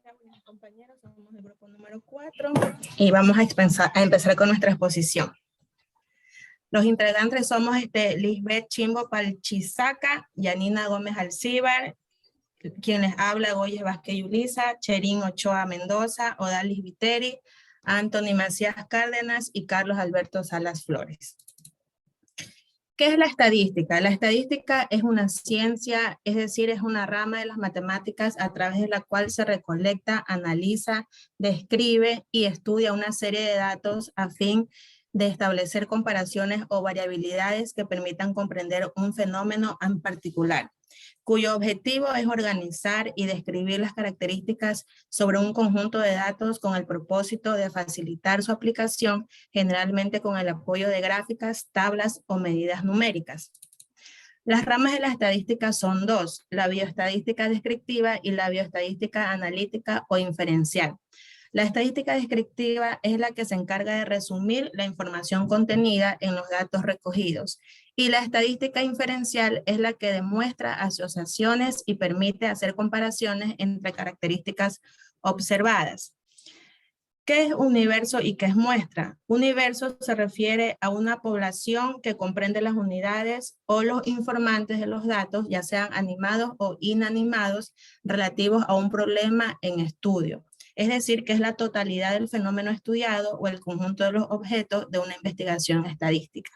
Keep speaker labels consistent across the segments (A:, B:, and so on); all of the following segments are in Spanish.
A: Buenos compañeros, somos el grupo número 4 y vamos a empezar con nuestra exposición. Los integrantes somos Lisbeth Chimbo Palchizaca, Yanina Gómez Alcíbar, quien les habla Goyes Vázquez Yulisa, Cherín Ochoa Mendoza, Odalis Viteri, Anthony Macías Cárdenas y Carlos Alberto Salas Flores. ¿Qué es la estadística? La estadística es una ciencia, es decir, es una rama de las matemáticas a través de la cual se recolecta, analiza, describe y estudia una serie de datos a fin de establecer comparaciones o variabilidades que permitan comprender un fenómeno en particular, cuyo objetivo es organizar y describir las características sobre un conjunto de datos con el propósito de facilitar su aplicación, generalmente con el apoyo de gráficas, tablas o medidas numéricas. Las ramas de la estadística son dos, la bioestadística descriptiva y la bioestadística analítica o inferencial. La estadística descriptiva es la que se encarga de resumir la información contenida en los datos recogidos y la estadística inferencial es la que demuestra asociaciones y permite hacer comparaciones entre características observadas. ¿Qué es universo y qué es muestra? Universo se refiere a una población que comprende las unidades o los informantes de los datos, ya sean animados o inanimados, relativos a un problema en estudio. Es decir, que es la totalidad del fenómeno estudiado o el conjunto de los objetos de una investigación estadística.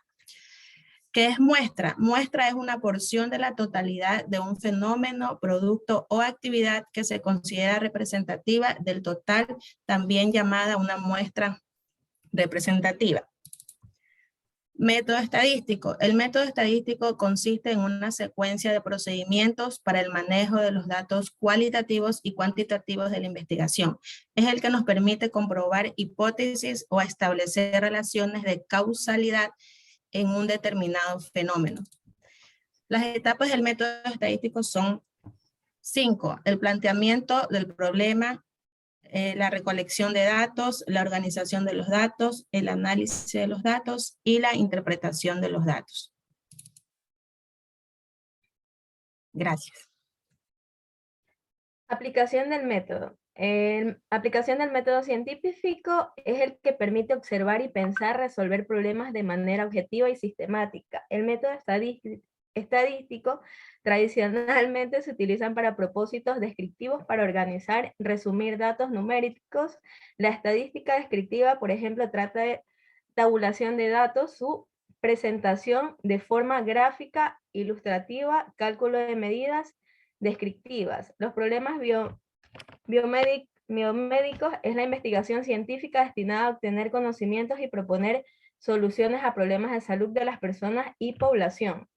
A: ¿Qué es muestra? Muestra es una porción de la totalidad de un fenómeno, producto o actividad que se considera representativa del total, también llamada una muestra representativa. Método estadístico. El método estadístico consiste en una secuencia de procedimientos para el manejo de los datos cualitativos y cuantitativos de la investigación. Es el que nos permite comprobar hipótesis o establecer relaciones de causalidad en un determinado fenómeno. Las etapas del método estadístico son 5. El planteamiento del problema, la recolección de datos, la organización de los datos, el análisis de los datos y la interpretación de los datos. Gracias.
B: Aplicación del método. Aplicación del método científico es el que permite observar y pensar, resolver problemas de manera objetiva y sistemática. El método estadístico tradicionalmente se utilizan para propósitos descriptivos para organizar, resumir datos numéricos. La estadística descriptiva, por ejemplo, trata de tabulación de datos, su presentación de forma gráfica, ilustrativa, cálculo de medidas descriptivas. Los problemas biomédicos es la investigación científica destinada a obtener conocimientos y proponer soluciones a problemas de salud de las personas y población.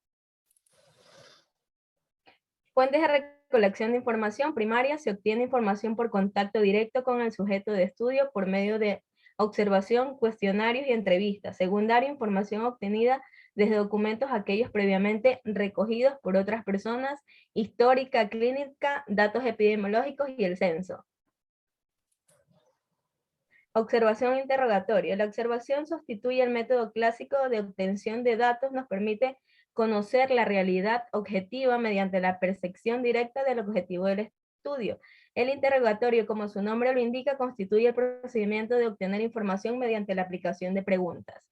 B: Fuentes de recolección de información primaria. Se obtiene información por contacto directo con el sujeto de estudio por medio de observación, cuestionarios y entrevistas. Secundaria, información obtenida desde documentos aquellos previamente recogidos por otras personas, histórica, clínica, datos epidemiológicos y el censo. Observación e interrogatorio. La observación sustituye el método clásico de obtención de datos, nos permite conocer la realidad objetiva mediante la percepción directa del objetivo del estudio. El interrogatorio, como su nombre lo indica, constituye el procedimiento de obtener información mediante la aplicación de preguntas.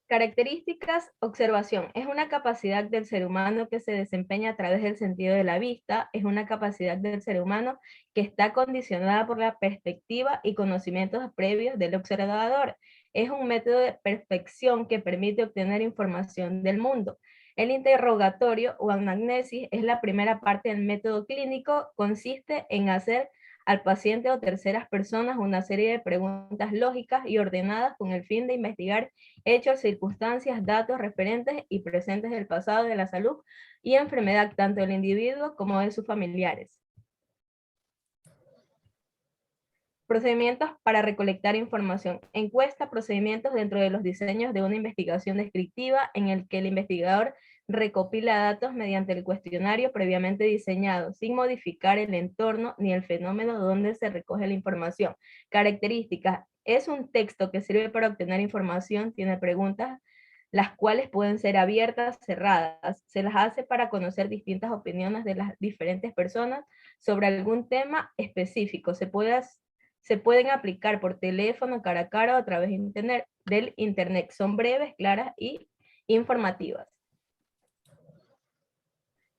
B: Características, observación. Es una capacidad del ser humano que se desempeña a través del sentido de la vista. Es una capacidad del ser humano que está condicionada por la perspectiva y conocimientos previos del observador. Es un método de perfección que permite obtener información del mundo. El interrogatorio o anamnesis es la primera parte del método clínico. Consiste en hacer al paciente o terceras personas una serie de preguntas lógicas y ordenadas con el fin de investigar hechos, circunstancias, datos referentes y presentes del pasado de la salud y enfermedad tanto del individuo como de sus familiares. Procedimientos para recolectar información. Encuesta, procedimientos dentro de los diseños de una investigación descriptiva en el que el investigador recopila datos mediante el cuestionario previamente diseñado, sin modificar el entorno ni el fenómeno donde se recoge la información. Características. Es un texto que sirve para obtener información, tiene preguntas las cuales pueden ser abiertas, cerradas. Se las hace para conocer distintas opiniones de las diferentes personas sobre algún tema específico. Se pueden aplicar por teléfono, cara a cara o a través del internet. Son breves, claras y informativas.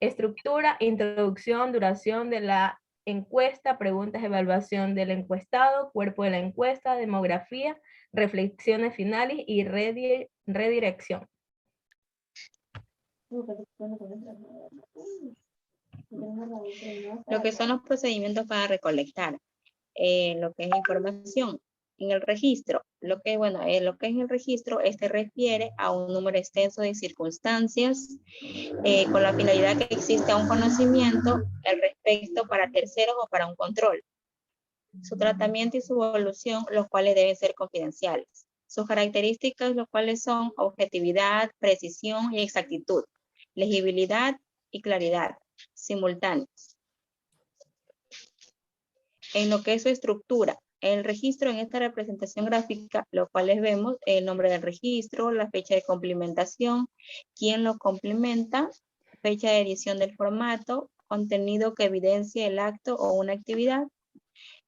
B: Estructura, introducción, duración de la encuesta, preguntas, evaluación del encuestado, cuerpo de la encuesta, demografía, reflexiones finales y redirección.
C: Lo que son los procedimientos para recolectar lo que es información en el registro. Lo que es el registro, este refiere a un número extenso de circunstancias con la finalidad que exista un conocimiento al respecto para terceros o para un control. Su tratamiento y su evolución, los cuales deben ser confidenciales. Sus características, los cuales son objetividad, precisión y exactitud, legibilidad y claridad, simultáneos. En lo que es su estructura, el registro en esta representación gráfica, lo cuales vemos el nombre del registro, la fecha de complementación, quién lo complementa, fecha de edición del formato, contenido que evidencia el acto o una actividad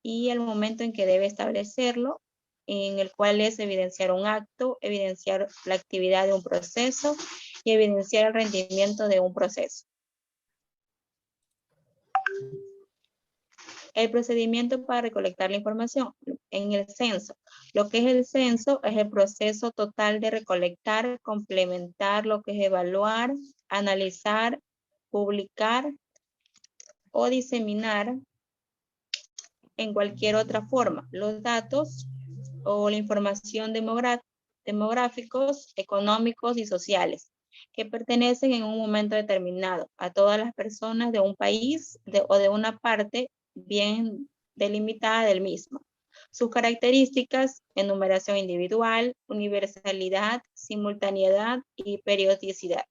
C: y el momento en que debe establecerlo, en el cual es evidenciar un acto, evidenciar la actividad de un proceso y evidenciar el rendimiento de un proceso. El procedimiento para recolectar la información en el censo. Lo que es el censo es el proceso total de recolectar, complementar, lo que es evaluar, analizar, publicar o diseminar en cualquier otra forma los datos o la información demográficos, económicos y sociales que pertenecen en un momento determinado a todas las personas de un país o de una parte bien delimitada del mismo. Sus características: enumeración individual, universalidad, simultaneidad y periodicidad.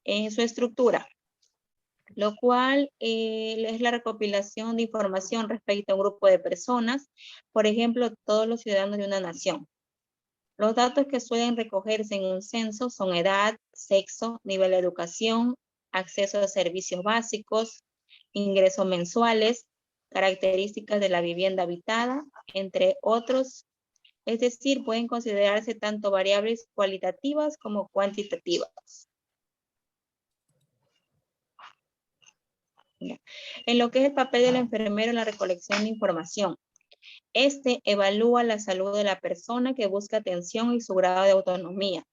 C: En su estructura, lo cual es la recopilación de información respecto a un grupo de personas, por ejemplo, todos los ciudadanos de una nación. Los datos que suelen recogerse en un censo son edad, sexo, nivel de educación, acceso a servicios básicos, ingresos mensuales, características de la vivienda habitada, entre otros. Es decir, pueden considerarse tanto variables cualitativas como cuantitativas. En lo que es el papel del enfermero en la recolección de información. Este evalúa la salud de la persona que busca atención y su grado de autonomía.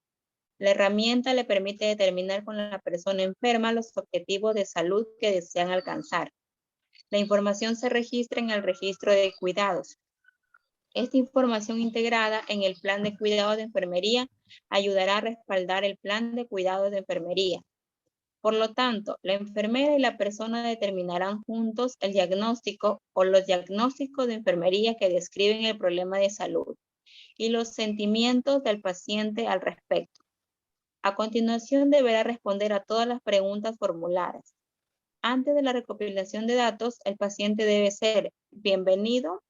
C: La herramienta le permite determinar con la persona enferma los objetivos de salud que desean alcanzar. La información se registra en el registro de cuidados. Esta información integrada en el plan de cuidados de enfermería ayudará a respaldar el plan de cuidados de enfermería. Por lo tanto, la enfermera y la persona determinarán juntos el diagnóstico o los diagnósticos de enfermería que describen el problema de salud y los sentimientos del paciente al respecto. A continuación, deberá responder a todas las preguntas formuladas. Antes de la recopilación de datos, el paciente debe ser bienvenido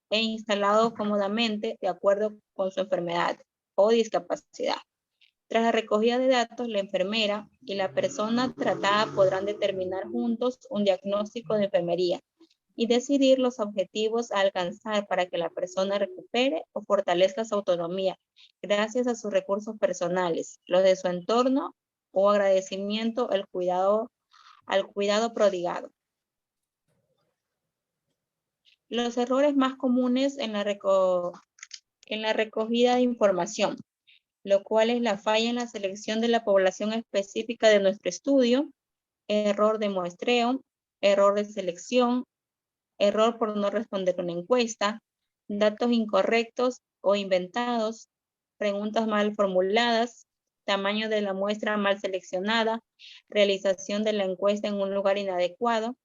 C: e instalado cómodamente de acuerdo con su enfermedad o discapacidad. Tras la recogida de datos, la enfermera y la persona tratada podrán determinar juntos un diagnóstico de enfermería y decidir los objetivos a alcanzar para que la persona recupere o fortalezca su autonomía gracias a sus recursos personales, los de su entorno o agradecimiento al cuidado prodigado. Los errores más comunes en la recogida de información, lo cual es la falla en la selección de la población específica de nuestro estudio, error de muestreo, error de selección, error por no responder una encuesta, datos incorrectos o inventados, preguntas mal formuladas, tamaño de la muestra mal seleccionada, realización de la encuesta en un lugar inadecuado,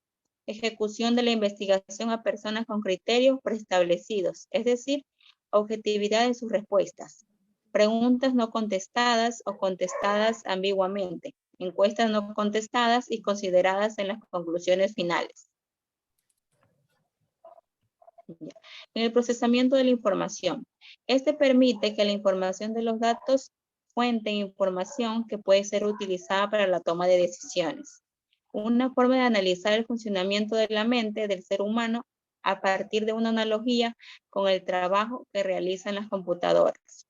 C: ejecución de la investigación a personas con criterios preestablecidos, es decir, objetividad en sus respuestas, preguntas no contestadas o contestadas ambiguamente, encuestas no contestadas y consideradas en las conclusiones finales. Ya. En el procesamiento de la información. Este permite que la información de los datos fuente información que puede ser utilizada para la toma de decisiones. Una forma de analizar el funcionamiento de la mente del ser humano a partir de una analogía con el trabajo que realizan las computadoras.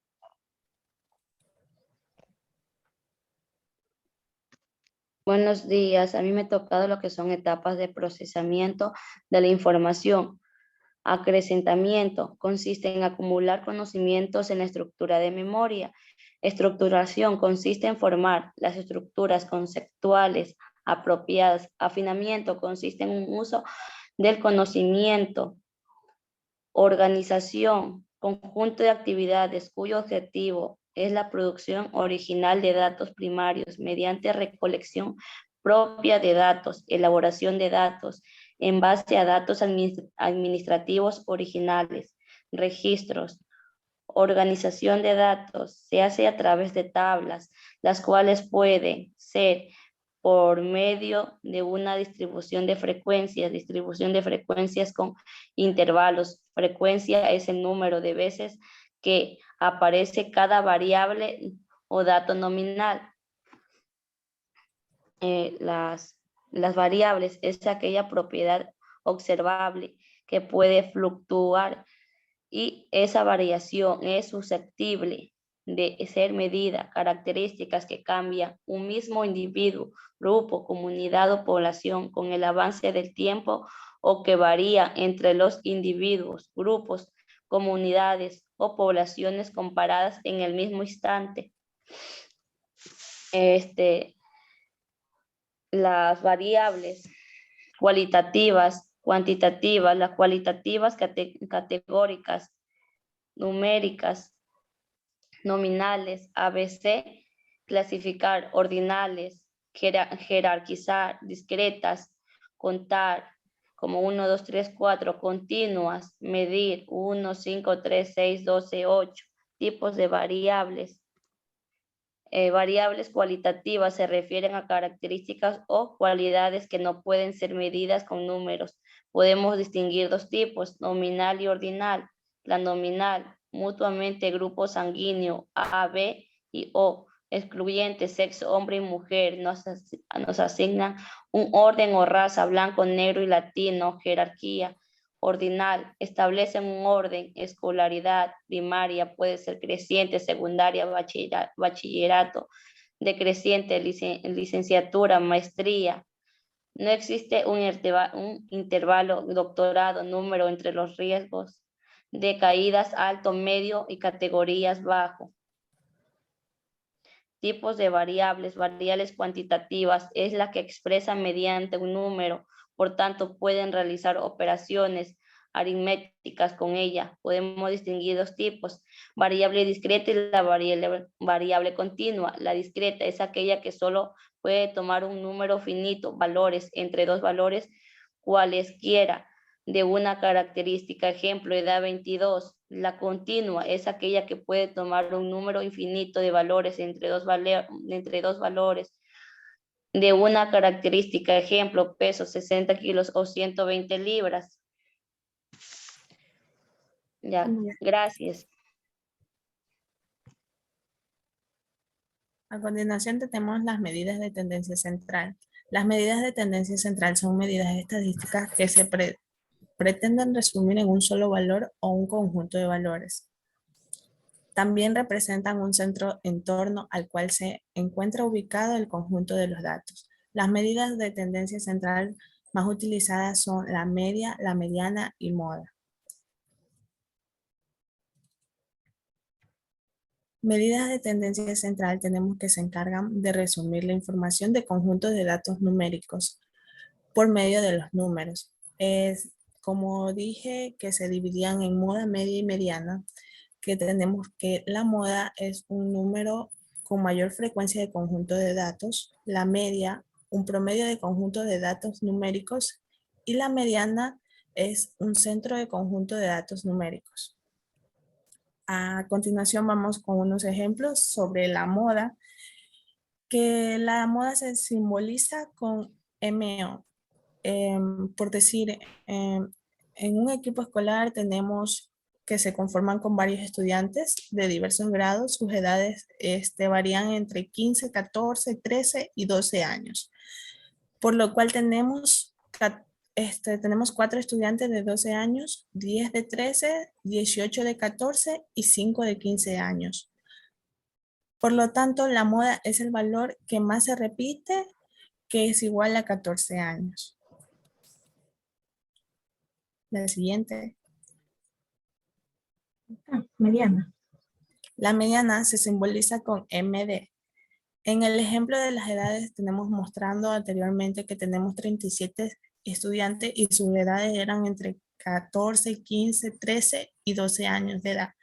D: Buenos días, a mí me ha tocado lo que son etapas de procesamiento de la información. Acrecentamiento consiste en acumular conocimientos en la estructura de memoria. Estructuración consiste en formar las estructuras conceptuales apropiadas. Afinamiento consiste en un uso del conocimiento. Organización, conjunto de actividades cuyo objetivo es la producción original de datos primarios mediante recolección propia de datos, elaboración de datos en base a datos administrativos originales, registros. Organización de datos se hace a través de tablas, las cuales pueden ser por medio de una distribución de frecuencias con intervalos. Frecuencia es el número de veces que aparece cada variable o dato nominal. Las variables es aquella propiedad observable que puede fluctuar y esa variación es susceptible de ser medida, características que cambian un mismo individuo, grupo, comunidad o población con el avance del tiempo o que varía entre los individuos, grupos, comunidades o poblaciones comparadas en el mismo instante. Las variables cualitativas, cuantitativas, las cualitativas categóricas, numéricas, nominales, ABC, clasificar, ordinales, jerarquizar, discretas, contar, como 1, 2, 3, 4, continuas, medir, 1, 5, 3, 6, 12, 8, tipos de variables. Variables cualitativas se refieren a características o cualidades que no pueden ser medidas con números. Podemos distinguir dos tipos, nominal y ordinal. La nominal, mutuamente grupo sanguíneo A, B y O, excluyente, sexo, hombre y mujer, nos asignan un orden o raza, blanco, negro y latino, jerarquía. Ordinal, establecen un orden, escolaridad, primaria, puede ser creciente, secundaria, bachillerato, decreciente, licenciatura, maestría. No existe un intervalo, doctorado, número entre los riesgos de caídas alto, medio y categorías bajo. Tipos de variables, variables cuantitativas, es la que expresa mediante un número, por tanto pueden realizar operaciones aritméticas con ella. Podemos distinguir dos tipos, variable discreta y la variable continua. La discreta es aquella que solo puede tomar un número finito, valores, entre dos valores cualesquiera de una característica, ejemplo, edad 22. La continua es aquella que puede tomar un número infinito de valores entre dos valores de una característica, ejemplo, peso 60 kilos o 120 libras. Ya, gracias.
A: A continuación tenemos las medidas de tendencia central. Las medidas de tendencia central son medidas estadísticas que se pretenden resumir en un solo valor o un conjunto de valores. También representan un centro en torno al cual se encuentra ubicado el conjunto de los datos. Las medidas de tendencia central más utilizadas son la media, la mediana y moda. Medidas de tendencia central tenemos que se encargan de resumir la información de conjuntos de datos numéricos por medio de los números. Como dije, que se dividían en moda, media y mediana, que tenemos que la moda es un número con mayor frecuencia de conjunto de datos, la media, un promedio de conjunto de datos numéricos, y la mediana es un centro de conjunto de datos numéricos. A continuación vamos con unos ejemplos sobre la moda, que la moda se simboliza con MO. Por decir,
E: En un equipo escolar tenemos que se conforman con varios estudiantes de diversos grados. Sus edades varían entre 15, 14, 13 y 12 años. Por lo cual tenemos 4 estudiantes de 12 años, 10 de 13, 18 de 14 y 5 de 15 años. Por lo tanto, la moda es el valor que más se repite, que es igual a 14 años. La siguiente.
A: Mediana.
E: La mediana se simboliza con MD. En el ejemplo de las edades tenemos mostrando anteriormente que tenemos 37 estudiantes y sus edades eran entre 14, 15, 13 y 12 años de edad.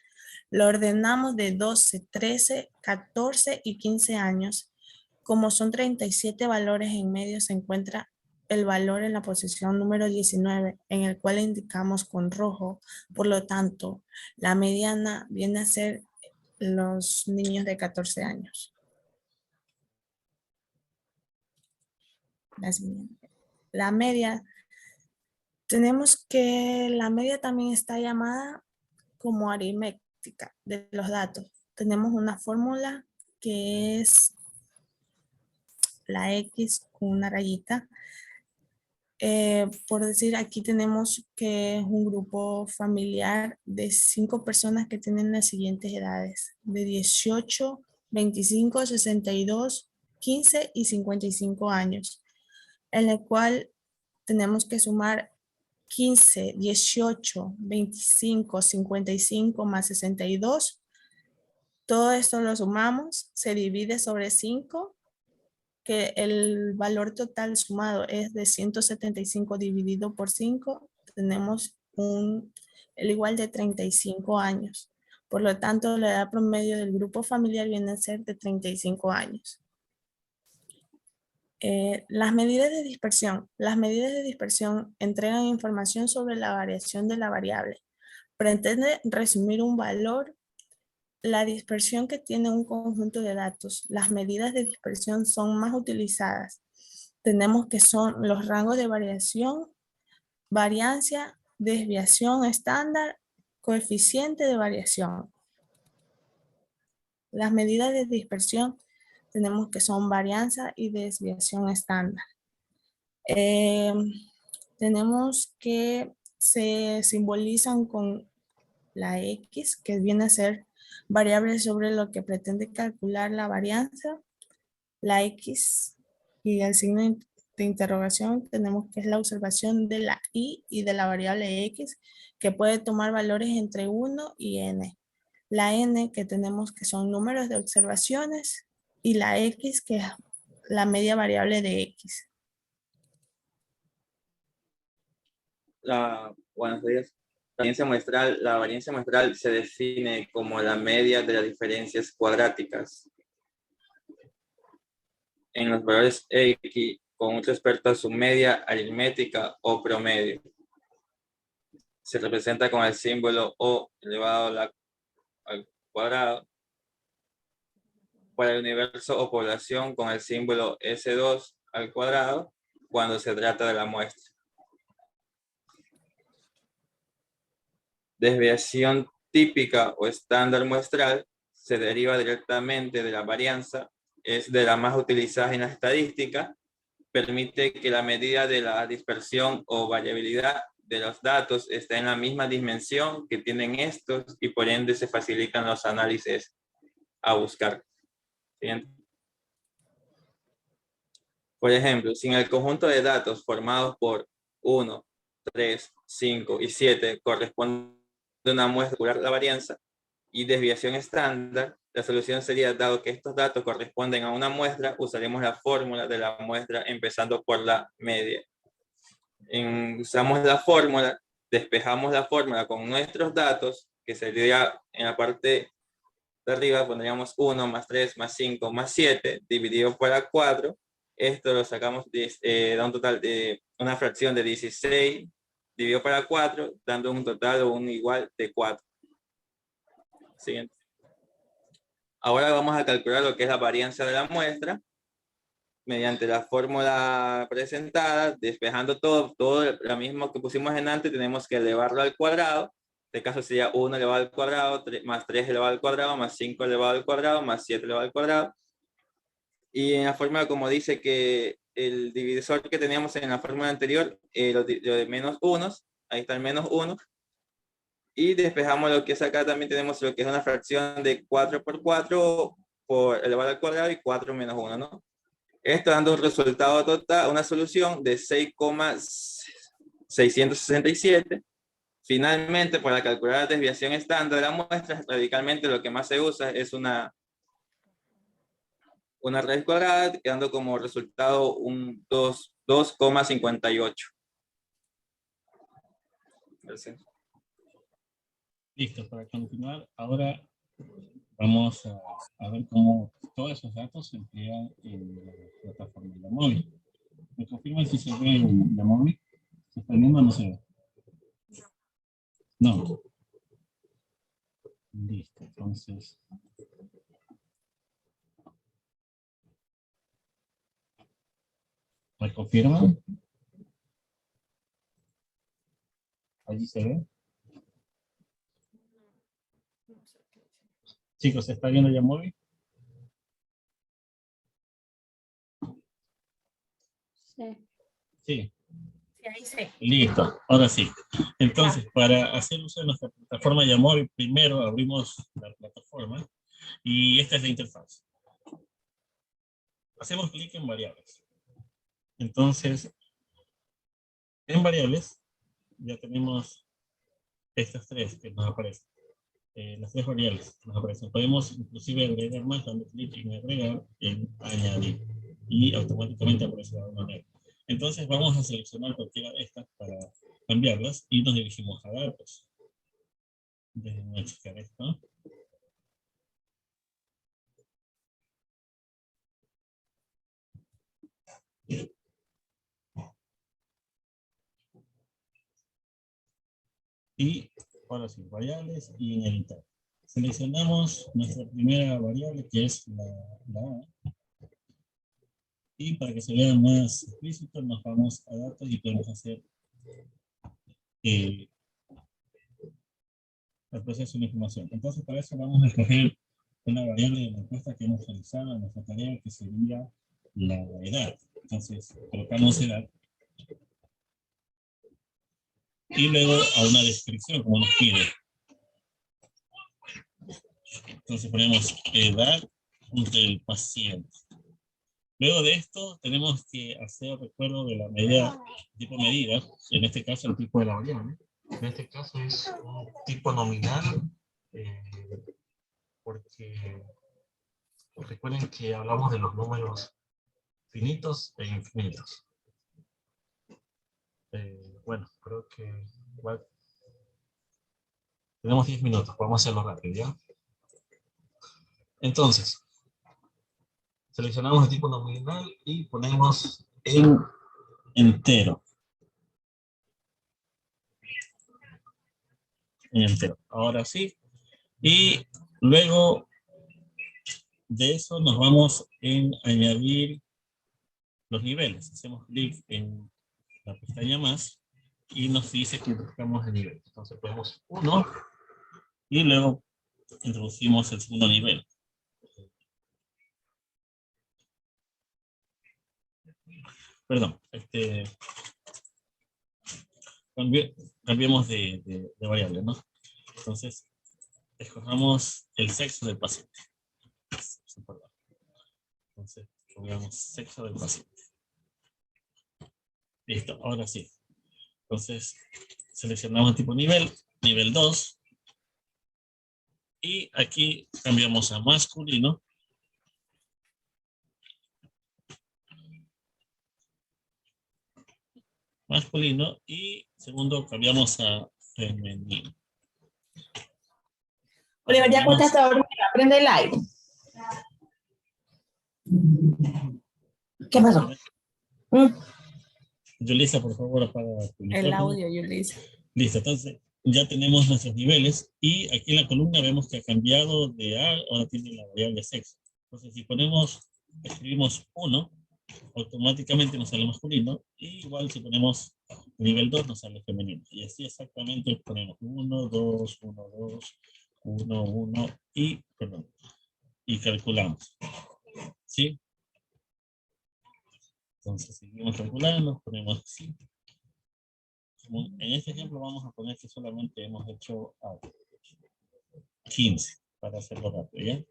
E: Lo ordenamos de 12, 13, 14 y 15 años. Como son 37 valores en medio, se encuentra el valor en la posición número 19, en el cual indicamos con rojo. Por lo tanto, la mediana viene a ser los niños de 14 años. La siguiente. La media. Tenemos que la media también está llamada como aritmética de los datos. Tenemos una fórmula que es la X con una rayita. Por decir, aquí tenemos que es un grupo familiar de 5 personas que tienen las siguientes edades: de 18, 25, 62, 15 y 55 años, en el cual tenemos que sumar 15, 18, 25, 55 más 62. Todo esto lo sumamos, se divide sobre 5, que el valor total sumado es de 175 dividido por 5, tenemos el igual de 35 años. Por lo tanto, la edad promedio del grupo familiar viene a ser de 35 años. Las medidas de dispersión. Las medidas de dispersión entregan información sobre la variación de la variable. Pretende resumir un valor. La dispersión que tiene un conjunto de datos. Las medidas de dispersión son más utilizadas. Tenemos que son los rangos de variación, variancia, desviación estándar, coeficiente de variación. Las medidas de dispersión tenemos que son varianza y desviación estándar. Tenemos que se simbolizan con la X, que viene a ser variable sobre lo que pretende calcular la varianza. La X y el signo de interrogación tenemos que es la observación de la Y y de la variable X, que puede tomar valores entre 1 y N. La N, que tenemos que son números de observaciones, y la X, que es la media variable de X.
F: Buenos días. La variancia muestral se define como la media de las diferencias cuadráticas en los valores X, con respecto a su media aritmética o promedio. Se representa con el símbolo O elevado al cuadrado. Para el universo o población, con el símbolo S2 al cuadrado, cuando se trata de la muestra. Desviación típica o estándar muestral se deriva directamente de la varianza, es de la más utilizada en la estadística, permite que la medida de la dispersión o variabilidad de los datos esté en la misma dimensión que tienen estos y por ende se facilitan los análisis a buscar. Siguiente. Por ejemplo, si en el conjunto de datos formados por 1, 3, 5 y 7 corresponde a una muestra de la varianza y desviación estándar, la solución sería, dado que estos datos corresponden a una muestra, usaremos la fórmula de la muestra empezando por la media. Usamos la fórmula, despejamos la fórmula con nuestros datos, que sería en la parte de arriba pondríamos 1 más 3 más 5 más 7 dividido por la 4. Esto lo sacamos, da un total de una fracción de 16 dividido por la 4, dando un total o un igual de 4. Siguiente. Ahora vamos a calcular lo que es la varianza de la muestra. mediante la fórmula presentada, despejando todo lo mismo que pusimos en antes, tenemos que elevarlo al cuadrado. En este caso sería 1 elevado al cuadrado, más 3 elevado al cuadrado, más 5 elevado al cuadrado, más 7 elevado al cuadrado. Y en la fórmula, como dice que el divisor que teníamos en la fórmula anterior, lo de menos unos, ahí está el menos 1. Y despejamos lo que es acá, también tenemos lo que es una fracción de 4 por 4 por elevado al cuadrado y 4 menos 1, ¿no? Esto dando un resultado total, una solución de 6,667. Finalmente, para calcular la desviación estándar de la muestra, radicalmente lo que más se usa es una raíz cuadrada, quedando como resultado un 2,58.
G: Listo, para continuar, ahora vamos a ver cómo todos esos datos se emplean en la plataforma de Yamovi. ¿Me confirman si se ve en Yamovi? ¿Se está viendo o no se ve? No. Listo, entonces. ¿Me confirman? ¿Allí se ve? Chicos, ¿se está viendo Yamovi?
D: Sí.
G: Sí.
A: Sí, ahí sí.
G: Listo, ahora sí. Entonces, para hacer uso de nuestra plataforma Yamovi, primero abrimos la plataforma y esta es la interfaz. Hacemos clic en variables. Entonces, en variables ya tenemos estas tres que nos aparecen. Las tres variables que nos aparecen. Podemos inclusive agregar más dando clic en agregar, en añadir. Y automáticamente aparece la manera. Entonces vamos a seleccionar cualquiera de estas para cambiarlas y nos dirigimos a datos. Déjenme checar esto. Y ahora sí, variables y en editar. Seleccionamos nuestra primera variable que es la A. Y para que se vea más explícito nos vamos a datos y podemos hacer el proceso de información. Entonces para eso vamos a escoger una variable de la encuesta que hemos realizado en nuestra tarea que sería la edad. Entonces colocamos edad. Y luego a una descripción como nos pide. Entonces ponemos edad del paciente. Luego de esto tenemos que hacer recuerdo de la medida, tipo medida, en este caso el tipo de la variable. En este caso es un tipo nominal, porque recuerden que hablamos de los números finitos e infinitos. Bueno, creo que igual tenemos 10 minutos, vamos a hacerlo rápido, ¿ya? Entonces, seleccionamos el tipo nominal y ponemos en entero. En entero. Ahora sí. Y luego de eso nos vamos en añadir los niveles. Hacemos clic en la pestaña más y nos dice que buscamos el nivel. Entonces ponemos 1 y luego introducimos el segundo nivel. Perdón, cambiemos de variable, ¿no? Entonces, escojamos el sexo del paciente. Entonces, pongamos sexo del paciente. Listo, ahora sí. Entonces, seleccionamos el tipo nivel 2. Y aquí cambiamos a masculino. Masculino y segundo cambiamos a femenino.
A: Oliver, ya acuéstate a dormir, prende el aire. ¿Qué pasó?
G: Yulisa, por favor, apaga tu micrófono.
E: El audio, Yulisa.
G: Listo, entonces ya tenemos nuestros niveles y aquí en la columna vemos que ha cambiado de A, ahora tiene la variable sexo. Entonces si escribimos 1, automáticamente nos sale masculino, y igual si ponemos nivel 2 nos sale femenino. Y así exactamente ponemos 1, 2, 1, 2, 1, 1 y calculamos. ¿Sí? Entonces seguimos calculando, ponemos así. En este ejemplo vamos a poner que solamente hemos hecho 15 para hacerlo rápido, ¿ya?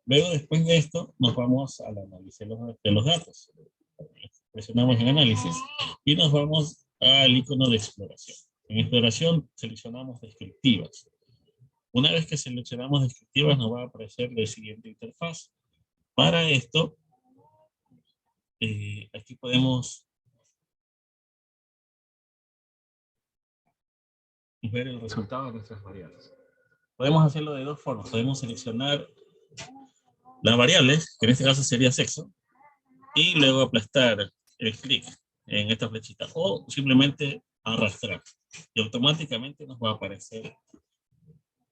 G: Luego, después de esto, nos vamos al análisis de los datos. Presionamos en análisis y nos vamos al icono de exploración. En exploración seleccionamos descriptivas. Una vez que seleccionamos descriptivas nos va a aparecer la siguiente interfaz. Para esto, aquí podemos ver el resultado de nuestras variables. Podemos hacerlo de dos formas. Podemos seleccionar las variables, que en este caso sería sexo, y luego aplastar el clic en esta flechita, o simplemente arrastrar, y automáticamente nos va a aparecer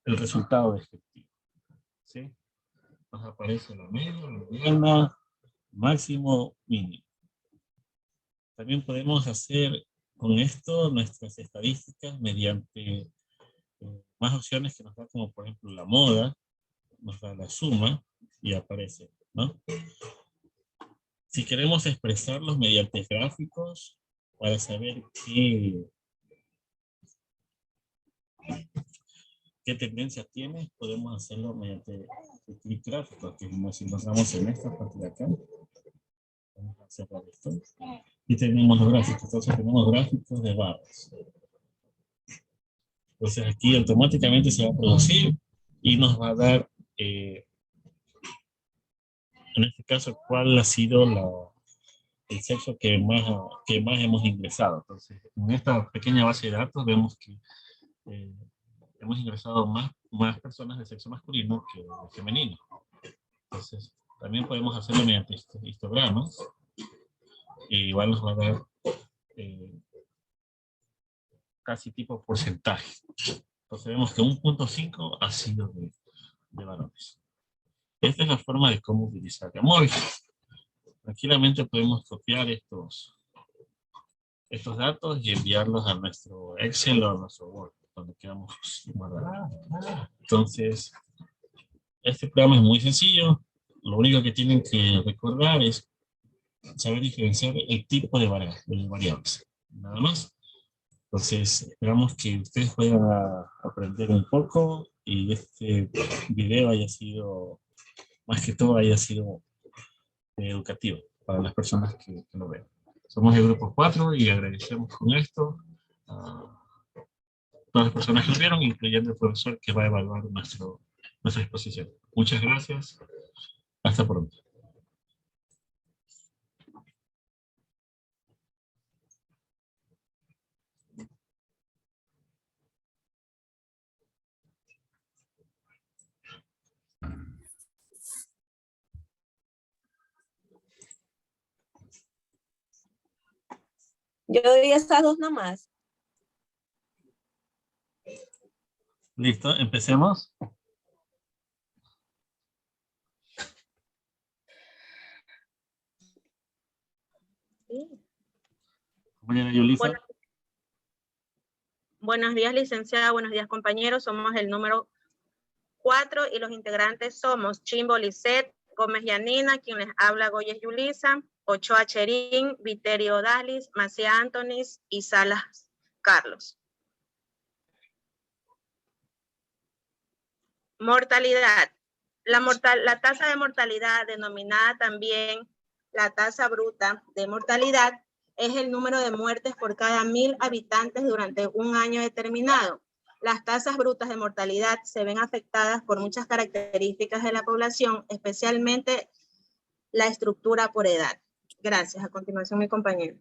G: el resultado descriptivo. ¿Sí? Nos aparece la media, la mediana, máximo, mínimo. También podemos hacer con esto nuestras estadísticas mediante más opciones que nos da, como por ejemplo la moda, nos da la suma y aparece, ¿no? Si queremos expresarlos mediante gráficos para saber qué tendencia tiene, podemos hacerlo mediante el clic gráfico, que nos encontramos en esta parte de acá. Vamos a cerrar esto. Y tenemos los gráficos. Entonces tenemos gráficos de barras. Entonces aquí automáticamente se va a producir y nos va a dar, en este caso, cuál ha sido el sexo que más hemos ingresado. Entonces, en esta pequeña base de datos vemos que hemos ingresado más personas de sexo masculino que de femenino. Entonces, también podemos hacerlo mediante histogramas. Y igual nos va a dar casi tipo porcentaje. Entonces vemos que 1.5 ha sido de varones. Esta es la forma de cómo utilizar Móvil. Tranquilamente podemos copiar estos datos y enviarlos a nuestro Excel o a nuestro Word, donde queramos guardar. Entonces, este programa es muy sencillo. Lo único que tienen que recordar es saber diferenciar el tipo de variables. Nada más. Entonces, esperamos que ustedes puedan aprender un poco y este video haya sido, más que todo, haya sido educativo para las personas que lo vean. Somos el grupo 4 y agradecemos con esto a todas las personas que lo vieron, incluyendo el profesor que va a evaluar nuestra exposición. Muchas gracias. Hasta pronto.
B: Yo doy estas dos nomás.
G: Listo, empecemos. Compañera Yulisa.
A: Buenos días, licenciada. Buenos días, compañeros. Somos el número 4 y los integrantes somos Chimbo Lisset, Gómez Yanina, quien les habla Goyes Yulisa, Ochoa Cherín, Viterio Dalis, Macía Antonis y Salas Carlos. Mortalidad. La tasa de mortalidad, denominada también la tasa bruta de mortalidad, es el número de muertes por cada 1000 habitantes durante un año determinado. Las tasas brutas de mortalidad se ven afectadas por muchas características de la población, especialmente la estructura por edad. Gracias. A continuación, mi compañero.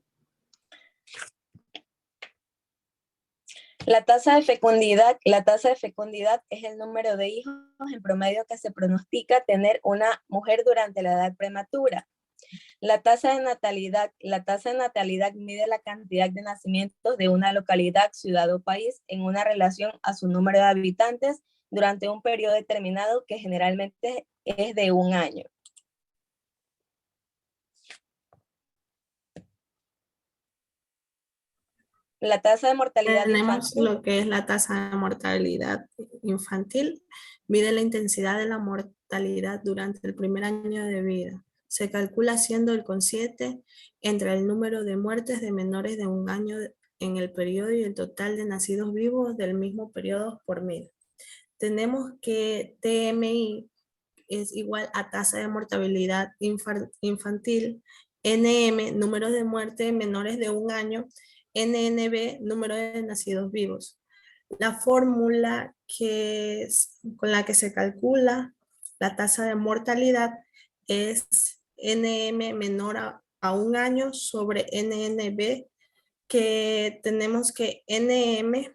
B: La tasa de fecundidad es el número de hijos en promedio que se pronostica tener una mujer durante la edad prematura. La tasa de natalidad mide la cantidad de nacimientos de una localidad, ciudad o país en una relación a su número de habitantes durante un periodo determinado que generalmente es de un año. La tasa de mortalidad
E: Tenemos
B: infantil.
E: lo que es la tasa de mortalidad infantil. Mide la intensidad de la mortalidad durante el primer año de vida. Se calcula haciendo el consciente entre el número de muertes de menores de 1 año en el periodo y el total de nacidos vivos del mismo periodo por 1000. Tenemos que TMI es igual a tasa de mortalidad infantil, NM, número de muertes menores de 1 año, NNB, número de nacidos vivos. La fórmula con la que se calcula la tasa de mortalidad es NM menor a 1 año sobre NNB, que tenemos que NM,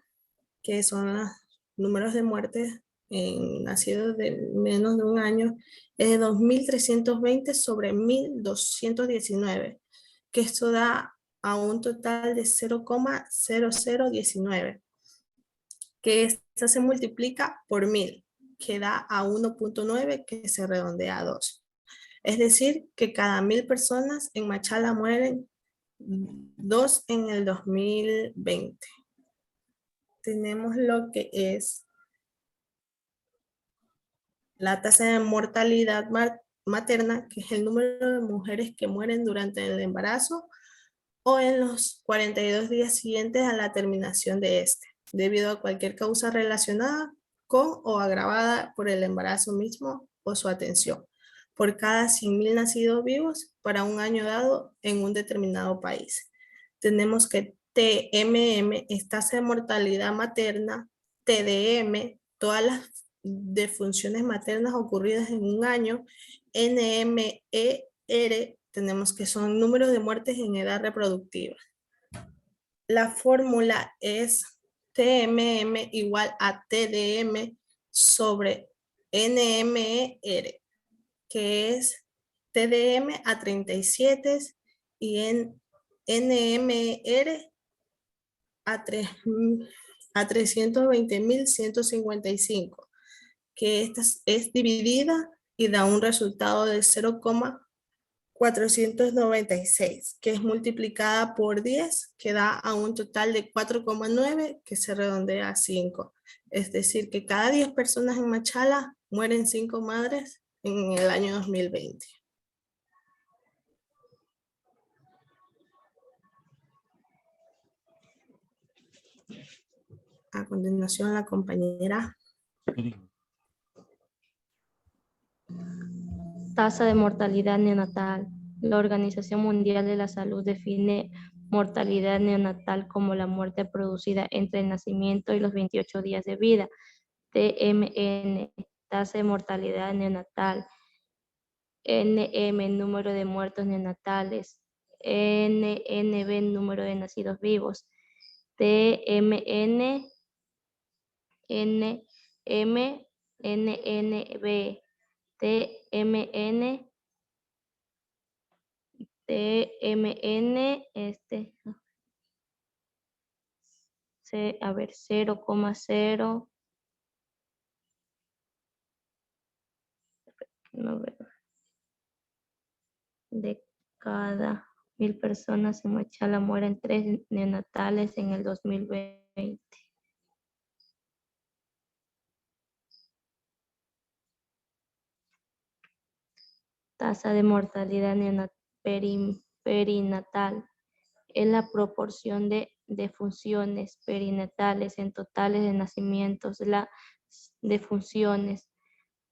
E: que son los números de muertes en nacidos de menos de 1 año, es de 2.320 sobre 1.219, que esto da a un total de 0,0019, que esta se multiplica por 1000, que da a 1.9, que se redondea a 2. Es decir, que cada 1000 personas en Machala mueren 2 en el 2020. Tenemos lo que es la tasa de mortalidad materna, que es el número de mujeres que mueren durante el embarazo o en los 42 días siguientes a la terminación de este, debido a cualquier causa relacionada con o agravada por el embarazo mismo o su atención, por cada 100.000 nacidos vivos para un año dado en un determinado país. Tenemos que TMM es tasa de mortalidad materna, TDM, todas las defunciones maternas ocurridas en un año, NMER, tenemos que son números de muertes en edad reproductiva. La fórmula es TMM igual a TDM sobre NMER, que es TDM a 37 y en NMR a 320.155, que esta es dividida y da un resultado de 0,496, que es multiplicada por 10, que da a un total de 4,9, que se redondea a 5. Es decir, que cada 10 personas en Machala mueren 5 madres en el año 2020. A continuación, la compañera.
H: Tasa de mortalidad neonatal. La Organización Mundial de la Salud define mortalidad neonatal como la muerte producida entre el nacimiento y los 28 días de vida. TMN, tasa de mortalidad neonatal. NM, número de muertos neonatales. NNB, número de nacidos vivos. TMN, NM, NNB. TMN, a ver, 0,0, de cada 1000 personas en Machala mueren 3 neonatales en el 2020. Tasa de mortalidad perinatal es la proporción de defunciones perinatales en totales de nacimientos. Las defunciones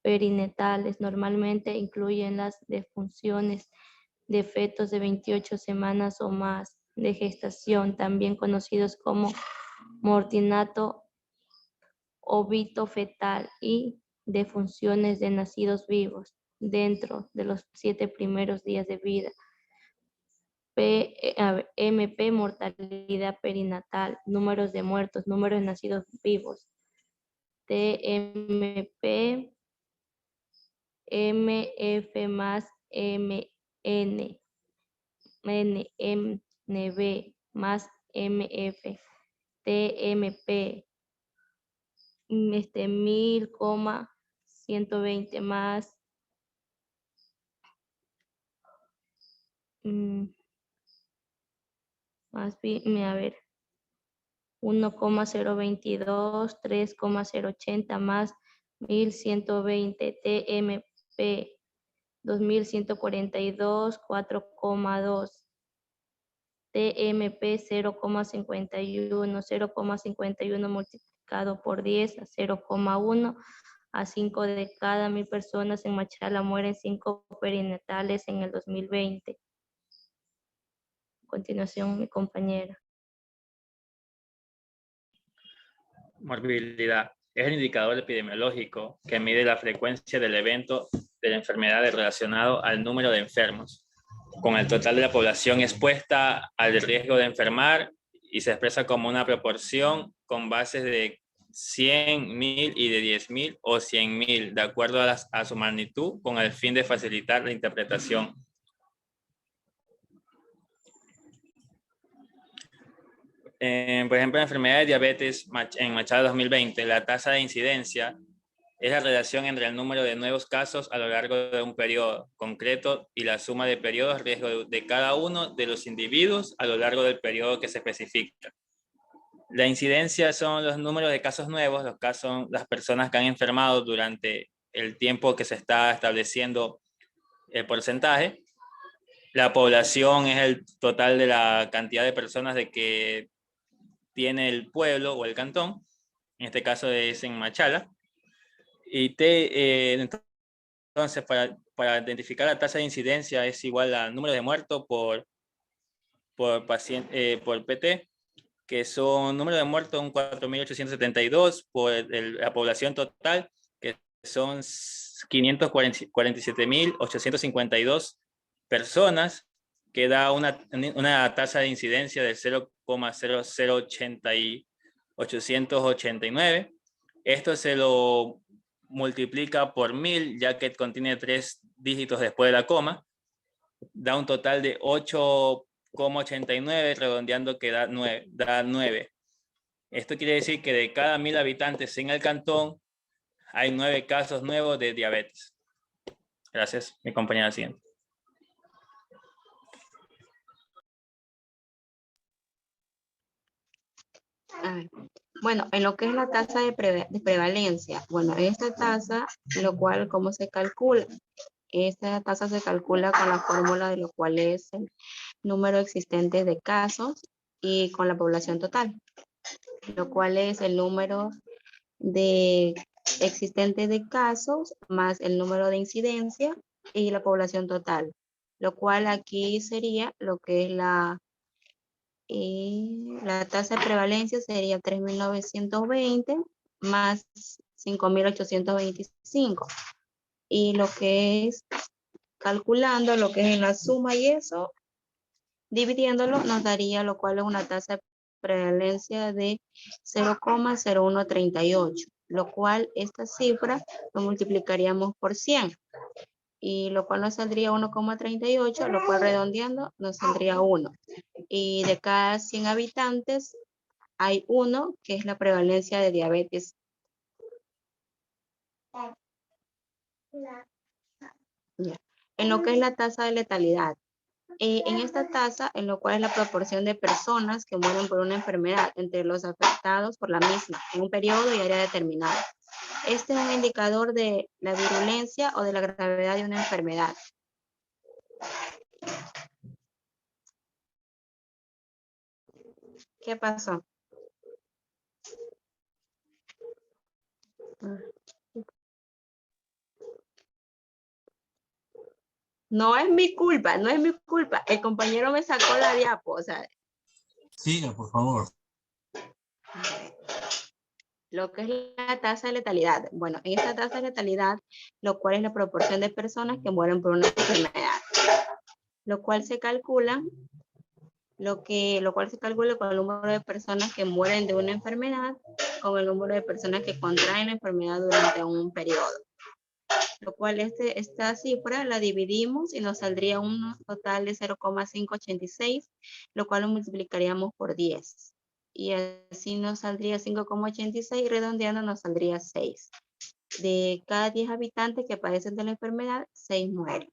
H: perinatales normalmente incluyen las defunciones de fetos de 28 semanas o más de gestación, también conocidos como mortinato ovito-fetal, y defunciones de nacidos vivos dentro de los 7 primeros días de vida. MP, mortalidad perinatal, números de muertos, números de nacidos vivos. TMP, MF más MN, NMB más MF, TMP, 1000,120 más más bien, a ver, 1,022, 3,080 más 1120 TMP 2142, 4,2 TMP 0,51, 0,51 multiplicado por 10 a 0,1 a 5 de cada 1000 personas en Machala mueren 5 perinatales en el 2020. A continuación, mi compañera.
F: Morbilidad. Es el indicador epidemiológico que mide la frecuencia del evento de la enfermedad relacionado al número de enfermos, con el total de la población expuesta al riesgo de enfermar, y se expresa como una proporción con bases de 100, 1000 y de 10.000 o 100.000, de acuerdo a su magnitud, con el fin de facilitar la interpretación. Por ejemplo, en enfermedad de diabetes en Machala 2020, la tasa de incidencia es la relación entre el número de nuevos casos a lo largo de un periodo concreto y la suma de periodos riesgo de cada uno de los individuos a lo largo del periodo que se especifica. La incidencia son los números de casos nuevos, los casos, las personas que han enfermado durante el tiempo que se está estableciendo el porcentaje. La población es el total de la cantidad de personas de que tiene el pueblo o el cantón, en este caso es en Machala. Y entonces, para identificar la tasa de incidencia es igual al número de muertos por PT, que son número de muertos 4.872 por la población total, que son 547.852 personas, que da una tasa de incidencia del 0,00889. Esto se lo multiplica por 1000, ya que contiene 3 dígitos después de la coma, da un total de 8,89, redondeando que da 9. Esto quiere decir que de cada 1000 habitantes en el cantón hay 9 casos nuevos de diabetes. Gracias. Mi compañera siguiente.
C: Bueno, en lo que es la tasa de prevalencia, bueno, esta tasa, lo cual, ¿cómo se calcula? Esta tasa se calcula con la fórmula de lo cual es el número existente de casos y con la población total, lo cual es el número de existente de casos más el número de incidencia y la población total, lo cual aquí sería lo que es la tasa de prevalencia sería 3.920 más 5.825. Y lo que es calculando lo que es en la suma y eso, dividiéndolo, nos daría lo cual es una tasa de prevalencia de 0,0138, lo cual esta cifra lo multiplicaríamos por 100. Y lo cual nos saldría 1,38, lo cual redondeando nos saldría 1. Y de cada 100 habitantes hay 1 que es la prevalencia de diabetes. Ya. En lo que es la tasa de letalidad. En esta tasa, en lo cual es la proporción de personas que mueren por una enfermedad entre los afectados por la misma en un periodo y área determinada. Este es un indicador de la virulencia o de la gravedad de una enfermedad. ¿Qué pasó? No es mi culpa, no es mi culpa. El compañero me sacó la diapo, o sea.
G: Siga, por favor.
C: Lo que es la tasa de letalidad. Bueno, en esta tasa de letalidad, lo cual es la proporción de personas que mueren por una enfermedad, lo cual se calcula, con el número de personas que mueren de una enfermedad, con el número de personas que contraen la enfermedad durante un periodo. Lo cual esta cifra la dividimos y nos saldría un total de 0,586, lo cual lo multiplicaríamos por 10. Y así nos saldría 5,86, redondeando nos saldría 6. De cada 10 habitantes que padecen de la enfermedad, 6 mueren.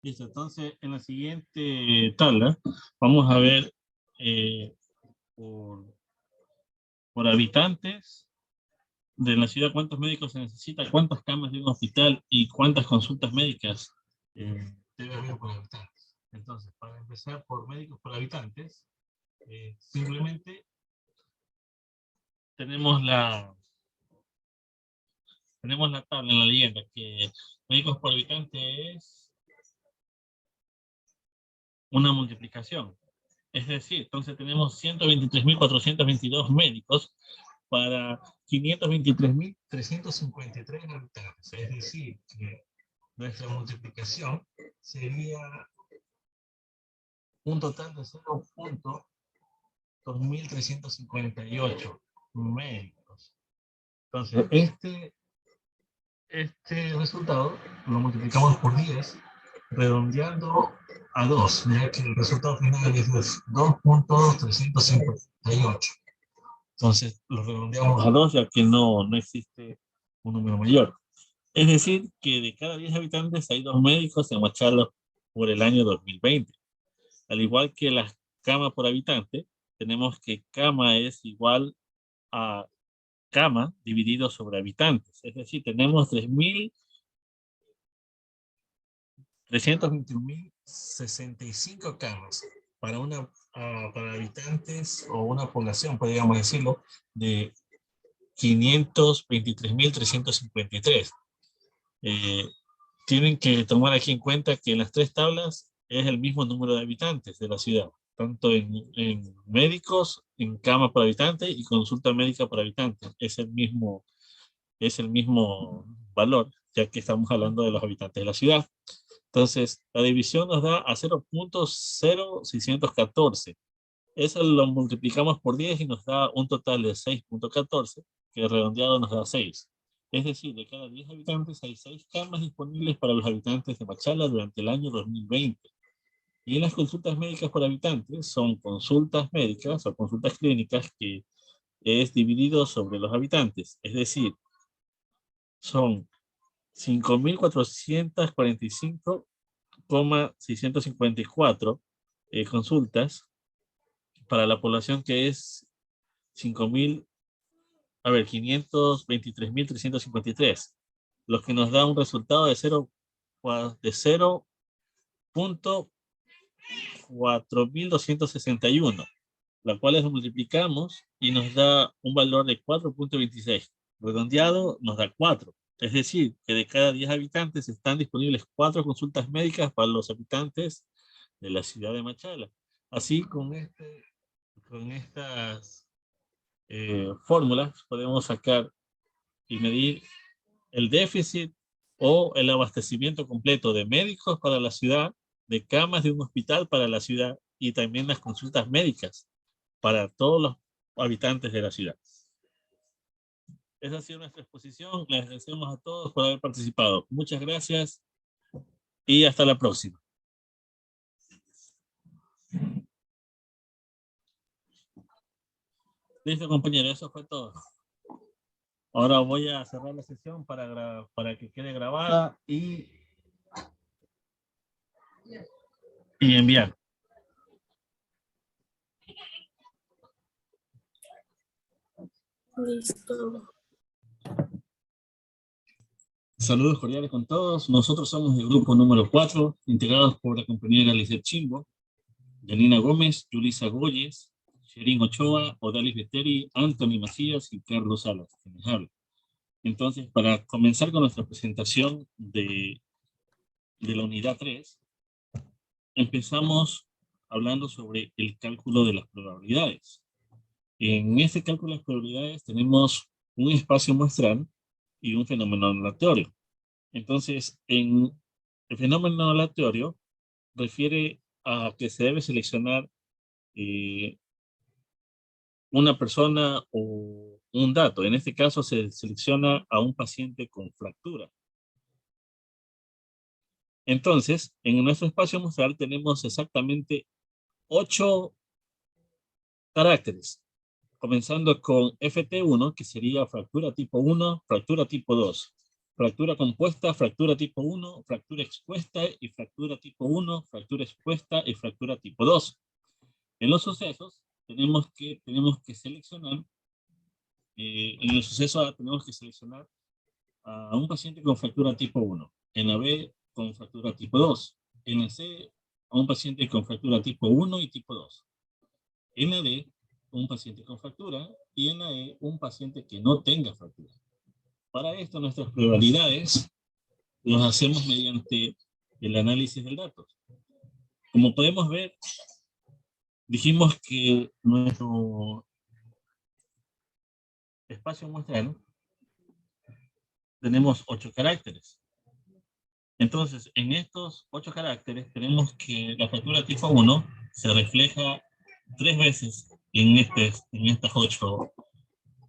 G: Listo, entonces en la siguiente tabla vamos a ver por habitantes de la ciudad cuántos médicos se necesita, cuántas camas de un hospital y cuántas consultas médicas debe haber por habitantes. Entonces, para empezar por médicos por habitantes, simplemente tenemos la tabla en la leyenda que médicos por habitante es una multiplicación. Es decir, entonces tenemos 123.422 médicos para 523.353 habitantes. Es decir, que nuestra multiplicación sería un total de 0.2358 médicos. Entonces, este resultado lo multiplicamos por 10, redondeando a 2, ya que el resultado final es 2.358. Entonces, lo redondeamos a 2, ya que no existe un número mayor. Es decir, que de cada 10 habitantes hay 2 médicos en Machala por el año 2020. Al igual que las camas por habitante, tenemos que cama es igual a cama dividido sobre habitantes. Es decir, tenemos 321.65 camas para habitantes o una población, podríamos decirlo, de 523.353. Tienen que tomar aquí en cuenta que en las tres tablas es el mismo número de habitantes de la ciudad, tanto en médicos, en cama por habitante y consulta médica por habitante. Es el mismo valor, ya que estamos hablando de los habitantes de la ciudad. Entonces, la división nos da a 0.0614. Eso lo multiplicamos por 10 y nos da un total de 6.14, que redondeado nos da 6. Es decir, de cada 10 habitantes hay 6 camas disponibles para los habitantes de Machala durante el año 2020. Y en las consultas médicas por habitantes son consultas médicas o consultas clínicas que es dividido sobre los habitantes. Es decir, son 5.445,654 consultas para la población que es 523.353, lo que nos da un resultado de 0.4261, la cual lo multiplicamos y nos da un valor de 4.26. Redondeado nos da 4. Es decir, que de cada 10 habitantes están disponibles 4 consultas médicas para los habitantes de la ciudad de Machala. Así, con estas fórmulas podemos sacar y medir el déficit o el abastecimiento completo de médicos para la ciudad, de camas de un hospital para la ciudad y también las consultas médicas para todos los habitantes de la ciudad. Esa ha sido nuestra exposición. Les agradecemos a todos por haber participado. Muchas gracias y hasta la próxima. Listo, compañeros, eso fue todo. Ahora voy a cerrar la sesión para que quede grabada y enviar.
E: Listo.
G: Saludos cordiales con todos. Nosotros somos el grupo número 4, integrados por la compañera Lisette Chimbo, Yanina Gómez, Yulisa Goyes, Sherin Ochoa, Odalis Beteri, Anthony Macías y Carlos Salas, quienes hablan. Entonces, para comenzar con nuestra presentación de la unidad 3, empezamos hablando sobre el cálculo de las probabilidades. En este cálculo de las probabilidades tenemos un espacio muestral y un fenómeno aleatorio. Entonces, en el fenómeno aleatorio refiere a que se debe seleccionar una persona o un dato. En este caso se selecciona a un paciente con fractura. Entonces, en nuestro espacio muestral tenemos exactamente 8 caracteres, comenzando con FT1, que sería fractura tipo 1, fractura tipo 2. fractura compuesta, fractura tipo 1, fractura expuesta y fractura tipo 1, fractura expuesta y fractura tipo 2. En los sucesos tenemos que seleccionar, en el suceso A tenemos que seleccionar a un paciente con fractura tipo 1, en la B con fractura tipo 2, en la C a un paciente con fractura tipo 1 y tipo 2, en la D un paciente con fractura y en la E un paciente que no tenga fractura. Para esto nuestras probabilidades las hacemos mediante el análisis del dato. Como podemos ver, dijimos que nuestro espacio muestral tenemos 8 caracteres. Entonces, en estos 8 caracteres tenemos que la fractura tipo 1 se refleja 3 veces en estas 8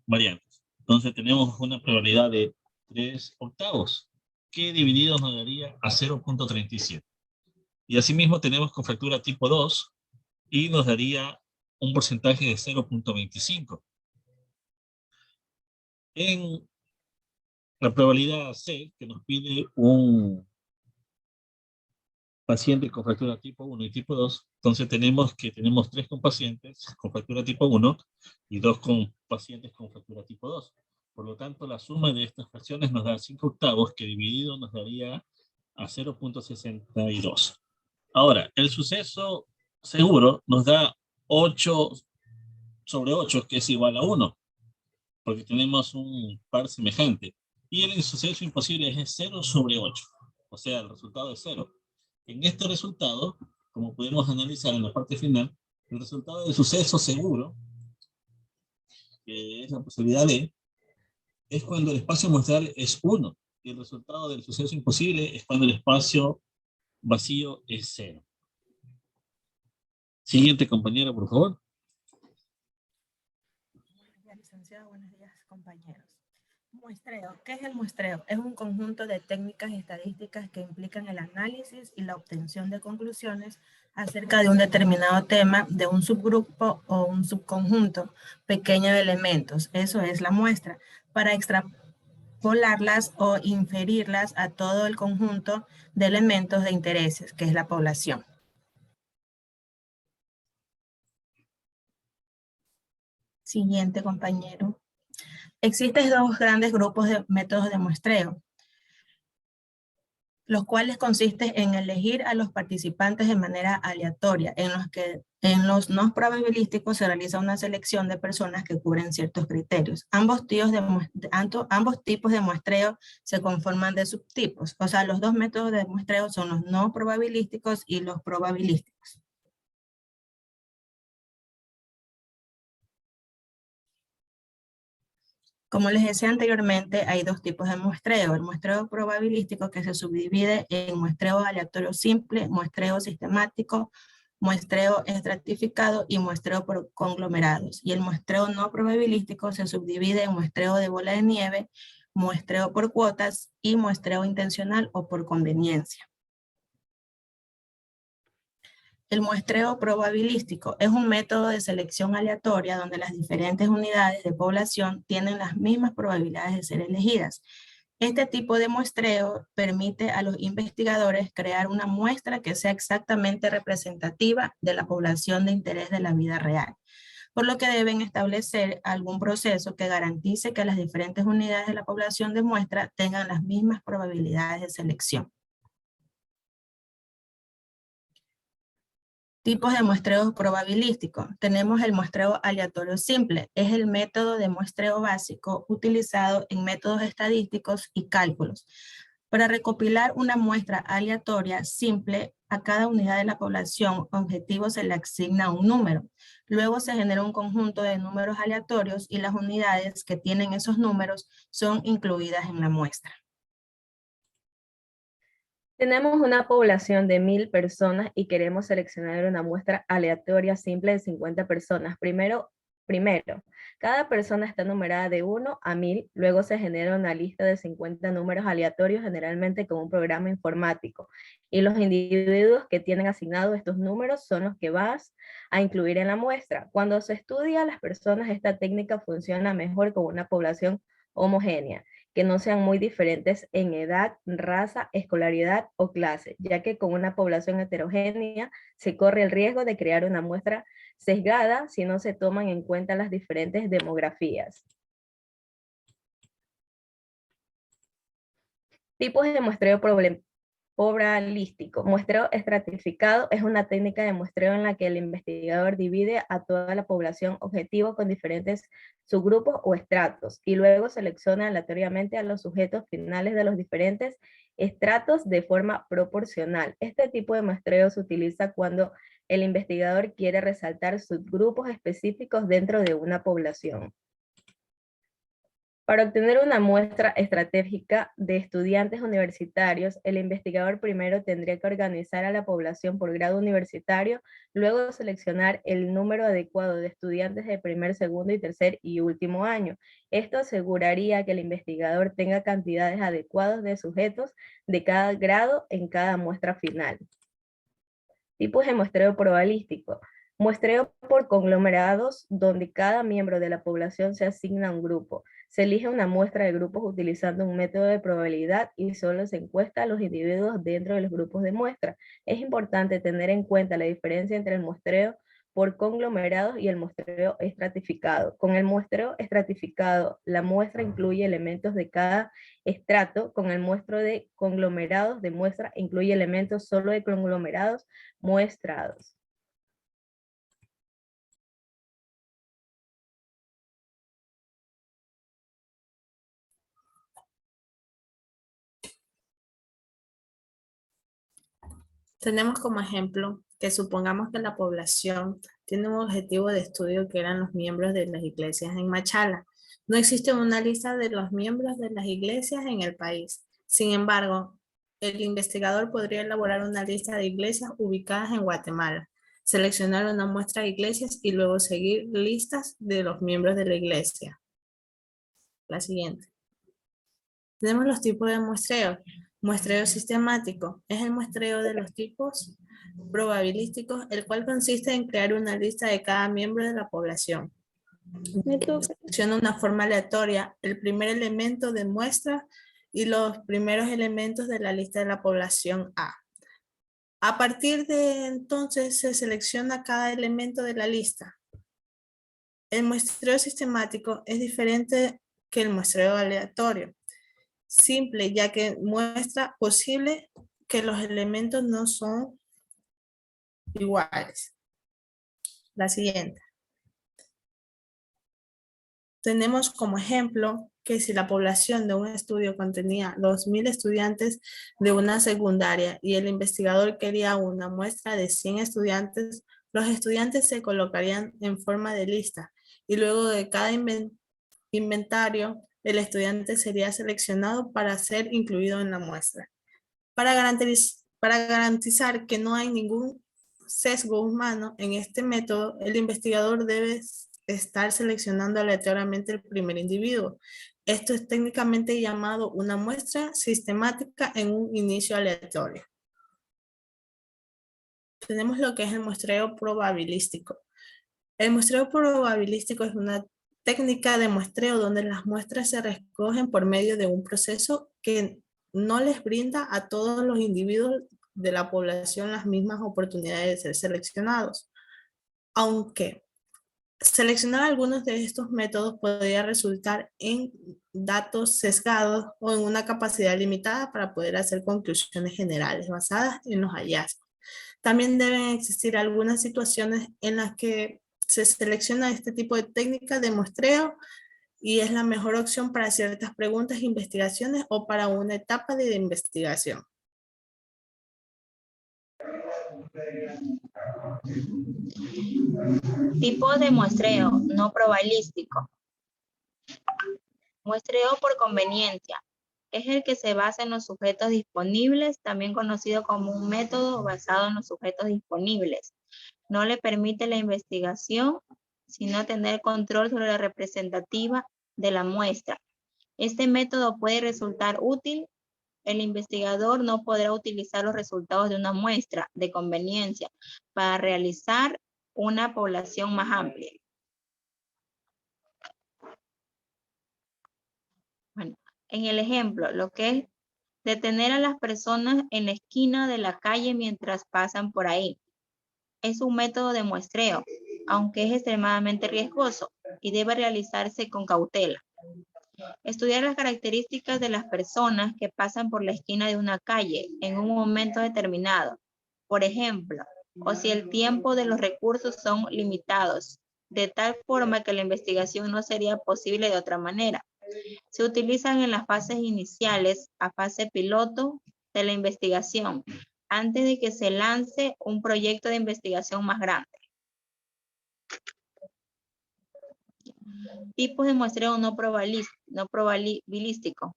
G: variantes. Entonces tenemos una probabilidad de 3/8, que dividido nos daría a 0.37. Y asimismo tenemos con fractura tipo 2 y nos daría un porcentaje de 0.25. En la probabilidad C, que nos pide un paciente con fractura tipo 1 y tipo 2, entonces tenemos 3 con pacientes con fractura tipo 1 y 2 con pacientes con fractura tipo 2. Por lo tanto, la suma de estas fracciones nos da 5/8, que dividido nos daría a 0.62. Ahora, el suceso seguro nos da 8/8, que es igual a 1, porque tenemos un par semejante. Y el suceso imposible es 0/8, o sea, el resultado es 0. En este resultado, como podemos analizar en la parte final, el resultado del suceso seguro, que es la posibilidad de, es cuando el espacio muestral es 1, y el resultado del suceso imposible es cuando el espacio vacío es 0. Siguiente compañero, por favor.
A: Buenos días, licenciado. Buenos días, compañeros. Muestreo. ¿Qué es el muestreo? Es un conjunto de técnicas estadísticas que implican el análisis y la obtención de conclusiones acerca de un determinado tema, de un subgrupo o un subconjunto pequeño de elementos. Eso es la muestra, para extrapolarlas o inferirlas a todo el conjunto de elementos de intereses, que es la población. Siguiente, compañero. Existen 2 grandes grupos de métodos de muestreo, los cuales consisten en elegir a los participantes de manera aleatoria, en los no probabilísticos se realiza una selección de personas que cubren ciertos criterios. Ambos tipos de muestreo se conforman de subtipos, o sea, los 2 métodos de muestreo son los no probabilísticos y los probabilísticos. Como les decía anteriormente, hay 2 tipos de muestreo. El muestreo probabilístico, que se subdivide en muestreo aleatorio simple, muestreo sistemático, muestreo estratificado y muestreo por conglomerados. Y el muestreo no probabilístico se subdivide en muestreo de bola de nieve, muestreo por cuotas y muestreo intencional o por conveniencia. El muestreo probabilístico es un método de selección aleatoria donde las diferentes unidades de población tienen las mismas probabilidades de ser elegidas. Este tipo de muestreo permite a los investigadores crear una muestra que sea exactamente representativa de la población de interés de la vida real, por lo que deben establecer algún proceso que garantice que las diferentes unidades de la población de muestra tengan las mismas probabilidades de selección. Tipos de muestreo probabilístico. Tenemos el muestreo aleatorio simple. Es el método de muestreo básico utilizado en métodos estadísticos y cálculos. Para recopilar una muestra aleatoria simple, a cada unidad de la población objetivo se le asigna un número. Luego se genera un conjunto de números aleatorios y las unidades que tienen esos números son incluidas en la muestra.
B: Tenemos una población de 1000 personas y queremos seleccionar una muestra aleatoria simple de 50 personas. Primero, cada persona está numerada de 1 a 1000, luego se genera una lista de 50 números aleatorios, generalmente con un programa informático. Y los individuos que tienen asignados estos números son los que vas a incluir en la muestra. Cuando se estudia a las personas, esta técnica funciona mejor con una población homogénea. que no sean muy diferentes en edad, raza, escolaridad o clase, ya que con una población heterogénea se corre el riesgo de crear una muestra sesgada si no se toman en cuenta las diferentes demografías. Tipos de muestreo probabilístico. Muestreo estratificado es una técnica de muestreo en la que el investigador divide a toda la población objetivo con diferentes subgrupos o estratos y luego selecciona aleatoriamente a los sujetos finales de los diferentes estratos de forma proporcional. Este tipo de muestreo se utiliza cuando el investigador quiere resaltar subgrupos específicos dentro de una población. Para obtener una muestra estratégica de estudiantes universitarios, el investigador primero tendría que organizar a la población por grado universitario, luego seleccionar el número adecuado de estudiantes de primer, segundo y tercer y último año. Esto aseguraría que el investigador tenga cantidades adecuadas de sujetos de cada grado en cada muestra final. Tipos de muestreo probabilístico. Muestreo por conglomerados, donde cada miembro de la población se asigna a un grupo. Se elige una muestra de grupos utilizando un método de probabilidad y solo se encuesta a los individuos dentro de los grupos de muestra. Es importante tener en cuenta la diferencia entre el muestreo por conglomerados y el muestreo estratificado. Con el muestreo estratificado, la muestra incluye elementos de cada estrato. Con el muestreo de conglomerados de muestra incluye elementos solo de conglomerados muestrados.
E: Tenemos como ejemplo que supongamos que la población tiene un objetivo de estudio que eran los miembros de las iglesias en Machala. No existe una lista de los miembros de las iglesias en el país. Sin embargo, el investigador podría elaborar una lista de iglesias ubicadas en Guatemala, seleccionar una muestra de iglesias y luego seguir listas de los miembros de la iglesia. La siguiente. Tenemos los tipos de muestreo. Muestreo sistemático es el muestreo de los tipos probabilísticos, el cual consiste en crear una lista de cada miembro de la población. Selecciona una forma aleatoria el primer elemento de muestra y los primeros elementos de la lista de la población A. A partir de entonces se selecciona cada elemento de la lista. El muestreo sistemático es diferente que el muestreo aleatorio. Simple, ya que muestra posible que los elementos no son iguales. La siguiente. Tenemos como ejemplo que si la población de un estudio contenía 2,000 estudiantes de una secundaria y el investigador quería una muestra de 100 estudiantes, los estudiantes se colocarían en forma de lista y luego de cada inventario, el estudiante sería seleccionado para ser incluido en la muestra. Para garantizar que no hay ningún sesgo humano en este método, el investigador debe estar seleccionando aleatoriamente el primer individuo. Esto es técnicamente llamado una muestra sistemática en un inicio aleatorio. Tenemos lo que es el muestreo probabilístico. El muestreo probabilístico es una técnica de muestreo donde las muestras se recogen por medio de un proceso que no les brinda a todos los individuos de la población las mismas oportunidades de ser seleccionados. Aunque seleccionar algunos de estos métodos podría resultar en datos sesgados o en una capacidad limitada para poder hacer conclusiones generales basadas en los hallazgos. También deben existir algunas situaciones en las que se selecciona este tipo de técnica de muestreo y es la mejor opción para ciertas preguntas, investigaciones o para una etapa de investigación.
C: Tipo de muestreo no probabilístico. Muestreo por conveniencia. Es el que se basa en los sujetos disponibles, también conocido como un método basado en los sujetos disponibles. No le permite la investigación, sino tener control sobre la representativa de la muestra. Este método puede resultar útil. El investigador no podrá utilizar los resultados de una muestra de conveniencia para realizar una población más amplia. Bueno, En el ejemplo, lo que es detener a las personas en la esquina de la calle mientras pasan por ahí. Es un método de muestreo, aunque es extremadamente riesgoso y debe realizarse con cautela. Estudiar las características de las personas que pasan por la esquina de una calle en un momento determinado. Por ejemplo, o si el tiempo de los recursos son limitados, de tal forma que la investigación no sería posible de otra manera. Se utilizan en las fases iniciales a fase piloto de la investigación, antes de que se lance un proyecto de investigación más grande. Tipos de muestreo no probabilístico.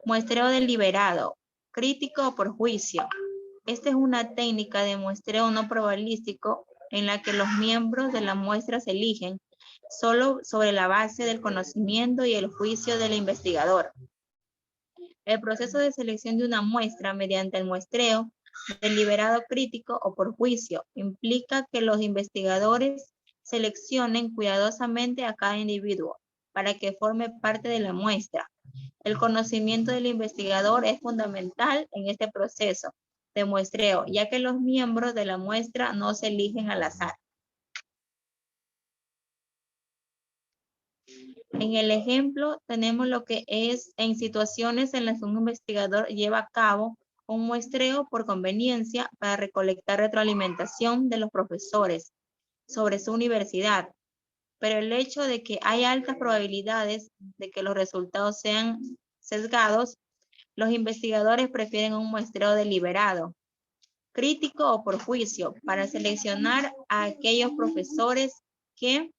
C: Muestreo deliberado, crítico o por juicio. Esta es una técnica de muestreo no probabilístico en la que los miembros de la muestra se eligen solo sobre la base del conocimiento y el juicio del investigador. El proceso de selección de una muestra mediante el muestreo deliberado, crítico o por juicio implica que los investigadores seleccionen cuidadosamente a cada individuo para que forme parte de la muestra. El conocimiento del investigador es fundamental en este proceso de muestreo, ya que los miembros de la muestra no se eligen al azar. En el ejemplo tenemos lo que es en situaciones en las que un investigador lleva a cabo un muestreo por conveniencia para recolectar retroalimentación de los profesores sobre su universidad, pero el hecho de que hay altas probabilidades de que los resultados sean sesgados, los investigadores prefieren un muestreo deliberado, crítico o por juicio, para seleccionar a aquellos profesores que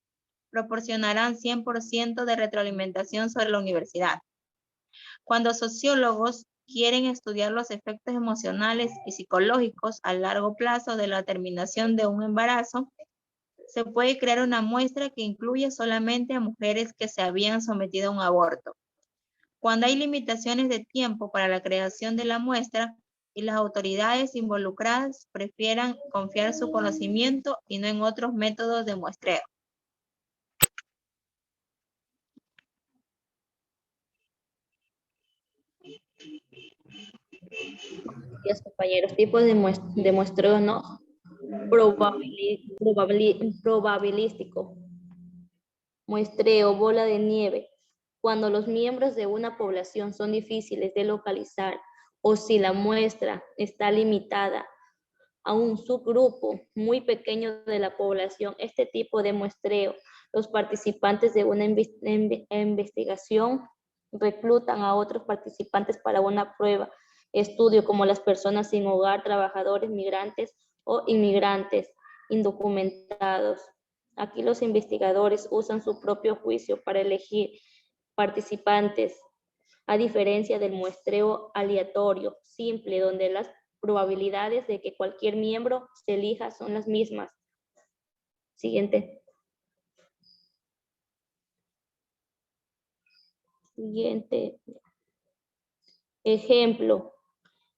C: proporcionarán 100% de retroalimentación sobre la universidad. Cuando sociólogos quieren estudiar los efectos emocionales y psicológicos a largo plazo de la terminación de un embarazo, se puede crear una muestra que incluye solamente a mujeres que se habían sometido a un aborto. Cuando hay limitaciones de tiempo para la creación de la muestra y las autoridades involucradas prefieran confiar su conocimiento y no en otros métodos de muestreo.
H: Días, compañeros. Tipos de muestreo no probabilístico. Muestreo bola de nieve. Cuando los miembros de una población son difíciles de localizar o si la muestra está limitada a un subgrupo muy pequeño de la población, este tipo de muestreo, los participantes de una investigación reclutan a otros participantes para una prueba, estudio como las personas sin hogar, trabajadores, migrantes o inmigrantes indocumentados. Aquí los investigadores usan su propio juicio para elegir participantes, a diferencia del muestreo aleatorio, simple, donde las probabilidades de que cualquier miembro se elija son las mismas. Siguiente. Siguiente. Ejemplo,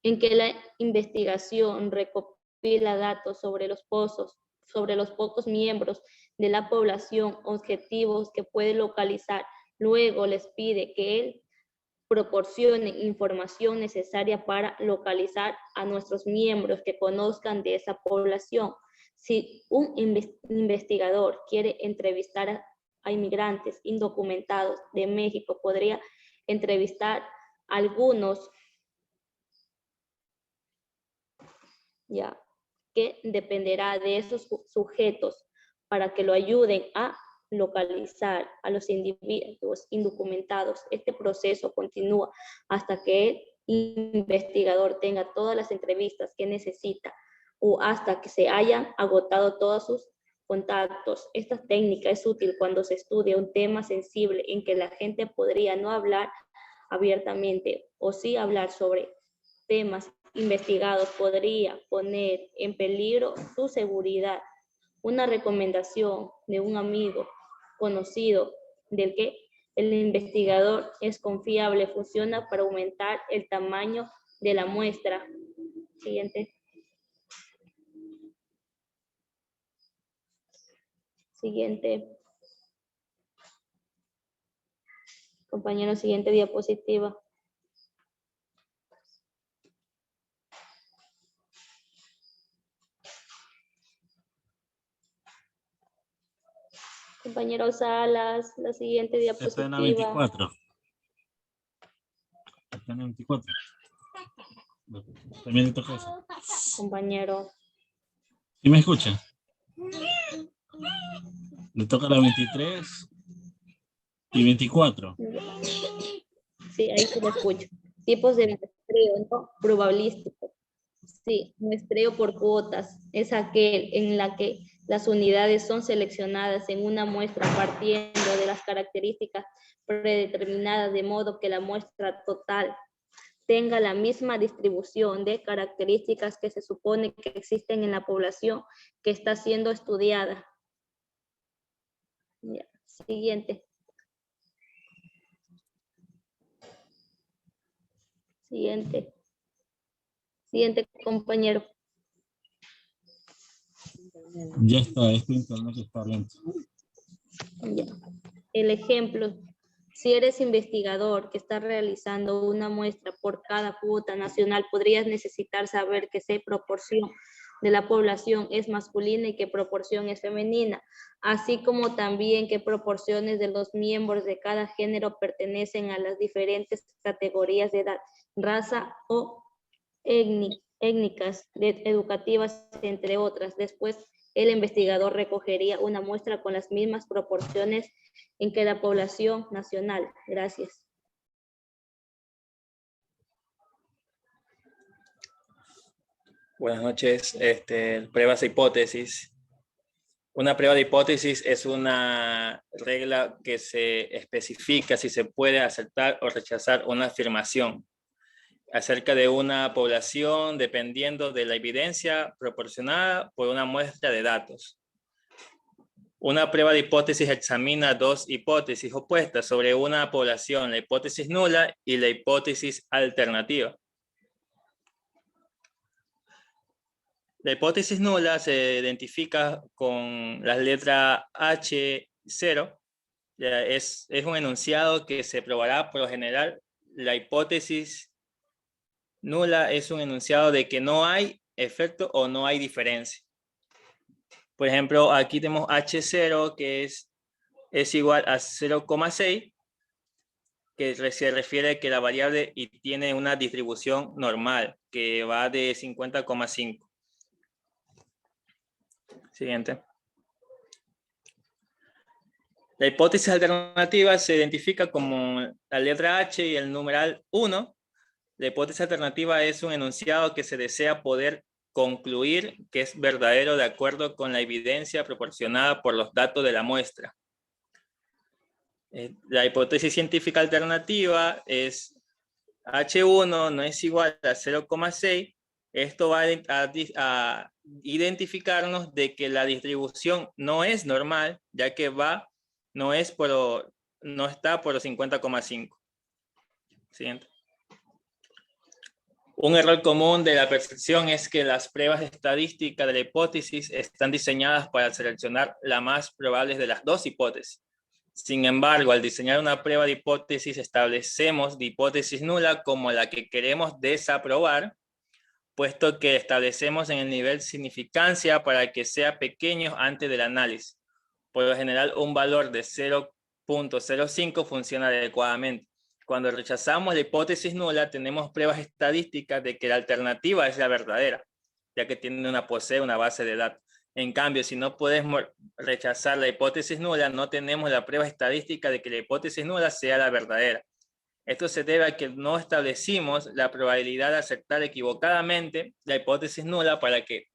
H: en que la investigación recopila datos sobre los pocos miembros de la población objetivos que puede localizar. Luego les pide que él proporcione información necesaria para localizar a nuestros miembros que conozcan de esa población. Si un investigador quiere entrevistar a inmigrantes indocumentados de México, podría entrevistar a algunos, ya, que dependerá de esos sujetos para que lo ayuden a localizar a los individuos indocumentados. Este proceso continúa hasta que el investigador tenga todas las entrevistas que necesita o hasta que se hayan agotado todos sus contactos. Esta técnica es útil cuando se estudia un tema sensible en que la gente podría no hablar abiertamente o sí hablar sobre temas investigados podría poner en peligro su seguridad. Una recomendación de un amigo conocido del que el investigador es confiable funciona para aumentar el tamaño de la muestra. Siguiente. Siguiente. Compañero, siguiente diapositiva. Compañero Salas, la siguiente
G: Está en la
H: diapositiva.
G: 24. Está en la 24. También le toca eso.
H: Compañero.
G: ¿Sí me escucha? Le toca la 23 y 24.
H: Sí, ahí sí lo escucho. Tipos de muestreo, ¿no? Probabilístico. Sí, muestreo por cuotas es aquel en la que las unidades son seleccionadas en una muestra partiendo de las características predeterminadas de modo que la muestra total tenga la misma distribución de características que se supone que existen en la población que está siendo estudiada. Ya, siguiente. Siguiente. Siguiente, compañero.
G: Ya está, este internet está lento.
H: Ya. El ejemplo, si eres investigador que está realizando una muestra por cada cuota nacional, podrías necesitar saber qué proporción de la población es masculina y qué proporción es femenina, así como también qué proporciones de los miembros de cada género pertenecen a las diferentes categorías de edad, raza o étnicas, educativas, entre otras. Después, el investigador recogería una muestra con las mismas proporciones en que la población nacional. Gracias.
F: Buenas noches. Pruebas de hipótesis. Una prueba de hipótesis es una regla que se especifica si se puede aceptar o rechazar una afirmación acerca de una población dependiendo de la evidencia proporcionada por una muestra de datos. Una prueba de hipótesis examina dos hipótesis opuestas sobre una población, la hipótesis nula y la hipótesis alternativa. La hipótesis nula se identifica con la letra H0. Es un enunciado que se probará por lo general. La hipótesis nula es un enunciado de que no hay efecto o no hay diferencia. Por ejemplo, aquí tenemos H0 que es igual a 0,6, que se refiere a que la variable tiene una distribución normal que va de 50,5. Siguiente. La hipótesis alternativa se identifica como la letra H y el numeral 1. La hipótesis alternativa es un enunciado que se desea poder concluir que es verdadero de acuerdo con la evidencia proporcionada por los datos de la muestra. La hipótesis científica alternativa es H1 no es igual a 0,6. Esto va a identificarnos de que la distribución no es normal, ya que no está por los 50,5. Siguiente. Un error común de la percepción es que las pruebas estadísticas de la hipótesis están diseñadas para seleccionar las más probables de las dos hipótesis. Sin embargo, al diseñar una prueba de hipótesis, establecemos de hipótesis nula como la que queremos desaprobar, puesto que establecemos en el nivel significancia para que sea pequeño antes del análisis. Por lo general, un valor de 0.05 funciona adecuadamente. Cuando rechazamos la hipótesis nula, tenemos pruebas estadísticas de que la alternativa es la verdadera, ya que posee una base de datos. En cambio, si no podemos rechazar la hipótesis nula, no tenemos la prueba estadística de que la hipótesis nula sea la verdadera. Esto se debe a que no establecimos la probabilidad de aceptar equivocadamente la hipótesis nula para que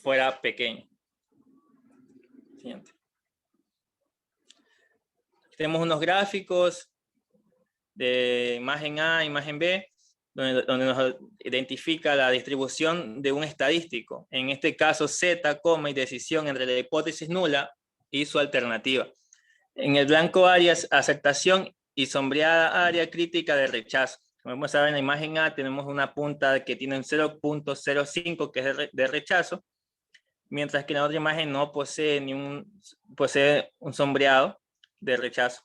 F: fuera pequeña. Siguiente. Tenemos unos gráficos de imagen A, imagen B, donde nos identifica la distribución de un estadístico. En este caso, Z, y decisión entre la hipótesis nula y su alternativa. En el blanco área aceptación y sombreada área crítica de rechazo. Como vamos a ver en la imagen A, tenemos una punta que tiene un 0.05 que es de rechazo, mientras que en la otra imagen no posee posee un sombreado de rechazo.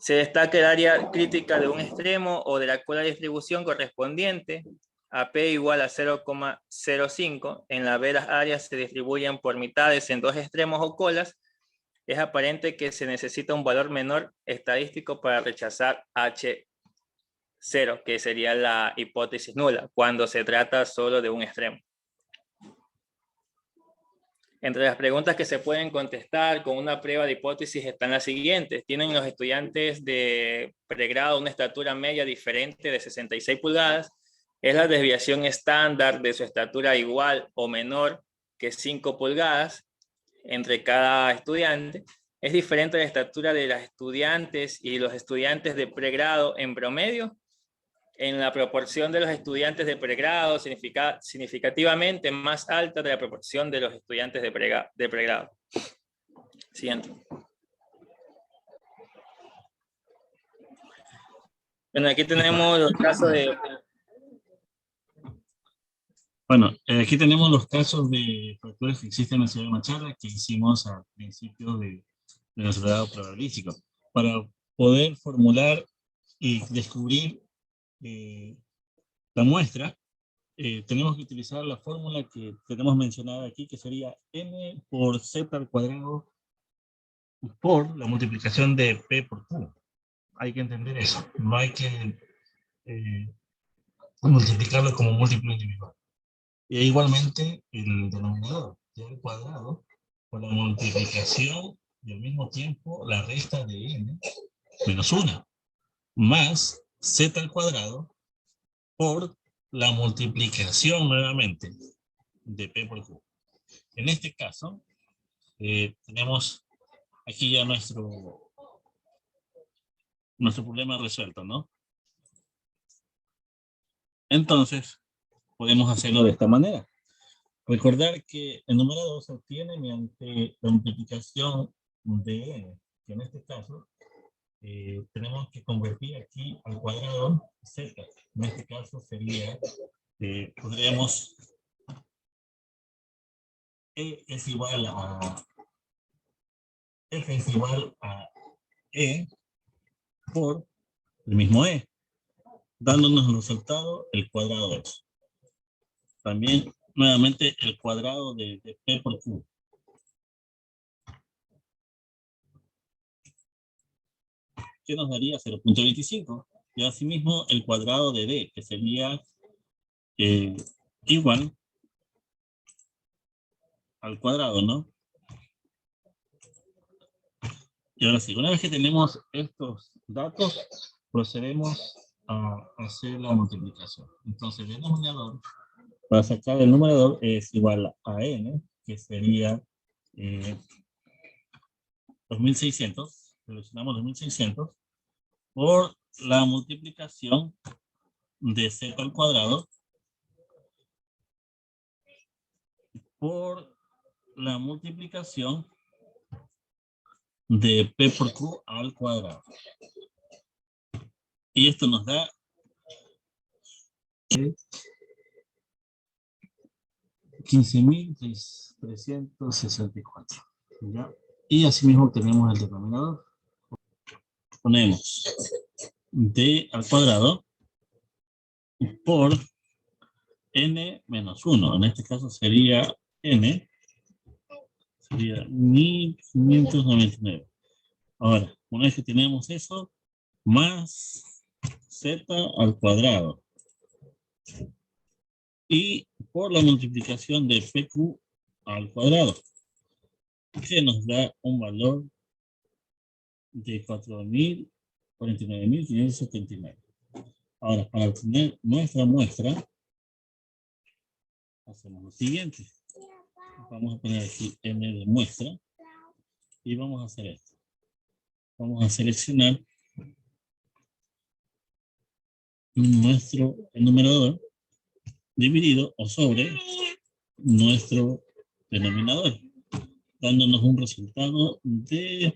F: Se destaca el área crítica de un extremo o de la cola de distribución correspondiente. AP igual a 0,05. En la B las áreas se distribuyen por mitades en dos extremos o colas. Es aparente que se necesita un valor menor estadístico para rechazar H0, que sería la hipótesis nula, cuando se trata solo de un extremo. Entre las preguntas que se pueden contestar con una prueba de hipótesis están las siguientes. ¿Tienen los estudiantes de pregrado una estatura media diferente de 66 pulgadas? ¿Es la desviación estándar de su estatura igual o menor que 5 pulgadas entre cada estudiante? ¿Es diferente la estatura de las estudiantes y los estudiantes de pregrado en promedio? En la proporción de los estudiantes de pregrado significativamente más alta de la proporción de los estudiantes de pregrado. Siguiente. Bueno, aquí tenemos los casos de...
G: Bueno, aquí tenemos los casos de factores que existen en la ciudad de Machala que hicimos al principio de nuestro grado probabilístico. Para poder formular y descubrir la muestra, tenemos que utilizar la fórmula que tenemos mencionada aquí, que sería n por z al cuadrado por la multiplicación de p por q. Hay que entender eso. No hay que multiplicarlo como múltiplo individual. Y igualmente el denominador y al cuadrado por la multiplicación y al mismo tiempo la resta de n menos 1 más z al cuadrado por la multiplicación nuevamente de p por q. En este caso, tenemos aquí ya nuestro problema resuelto, ¿no? Entonces, podemos hacerlo de esta manera. Recordar que el numerador se obtiene mediante la multiplicación de n, que en este caso tenemos que convertir aquí al cuadrado z. En este caso sería, podríamos, e es igual a, f es igual a e por el mismo e, dándonos el resultado el cuadrado de eso. También, nuevamente, el cuadrado de p por q. ¿Qué nos daría? 0.25. Y asimismo el cuadrado de d, que sería igual al cuadrado, ¿no? Y ahora sí, una vez que tenemos estos datos, procedemos a hacer la multiplicación. Entonces el denominador, para sacar el numerador, es igual a n, que sería 2600, seleccionamos 2600, por la multiplicación de z al cuadrado por la multiplicación de p por q al cuadrado. Y esto nos da 15.364. ¿Ya? Y asimismo tenemos el denominador. Ponemos d al cuadrado por n menos 1. En este caso sería n, sería 1599. Ahora, una vez que tenemos eso, más z al cuadrado. Y por la multiplicación de pq al cuadrado, que nos da un valor de 49.579. Ahora, para obtener nuestra muestra, hacemos lo siguiente. Vamos a poner aquí n de muestra y vamos a hacer esto. Vamos a seleccionar nuestro numerador dividido o sobre nuestro denominador, dándonos un resultado de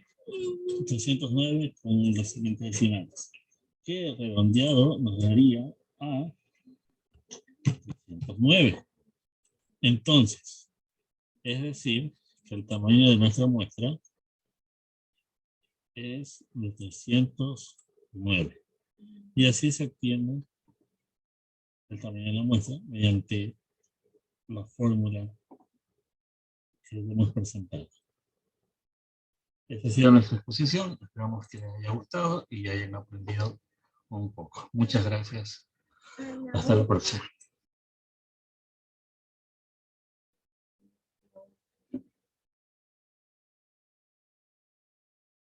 G: 309 con los siguientes decimales, que redondeado nos daría a 309. Entonces, es decir, que el tamaño de nuestra muestra es de 309. Y así se obtiene el tamaño de la muestra mediante la fórmula que hemos presentado. Esta ha sido nuestra exposición. Esperamos que les haya gustado y hayan aprendido un poco. Muchas gracias. Hasta la próxima.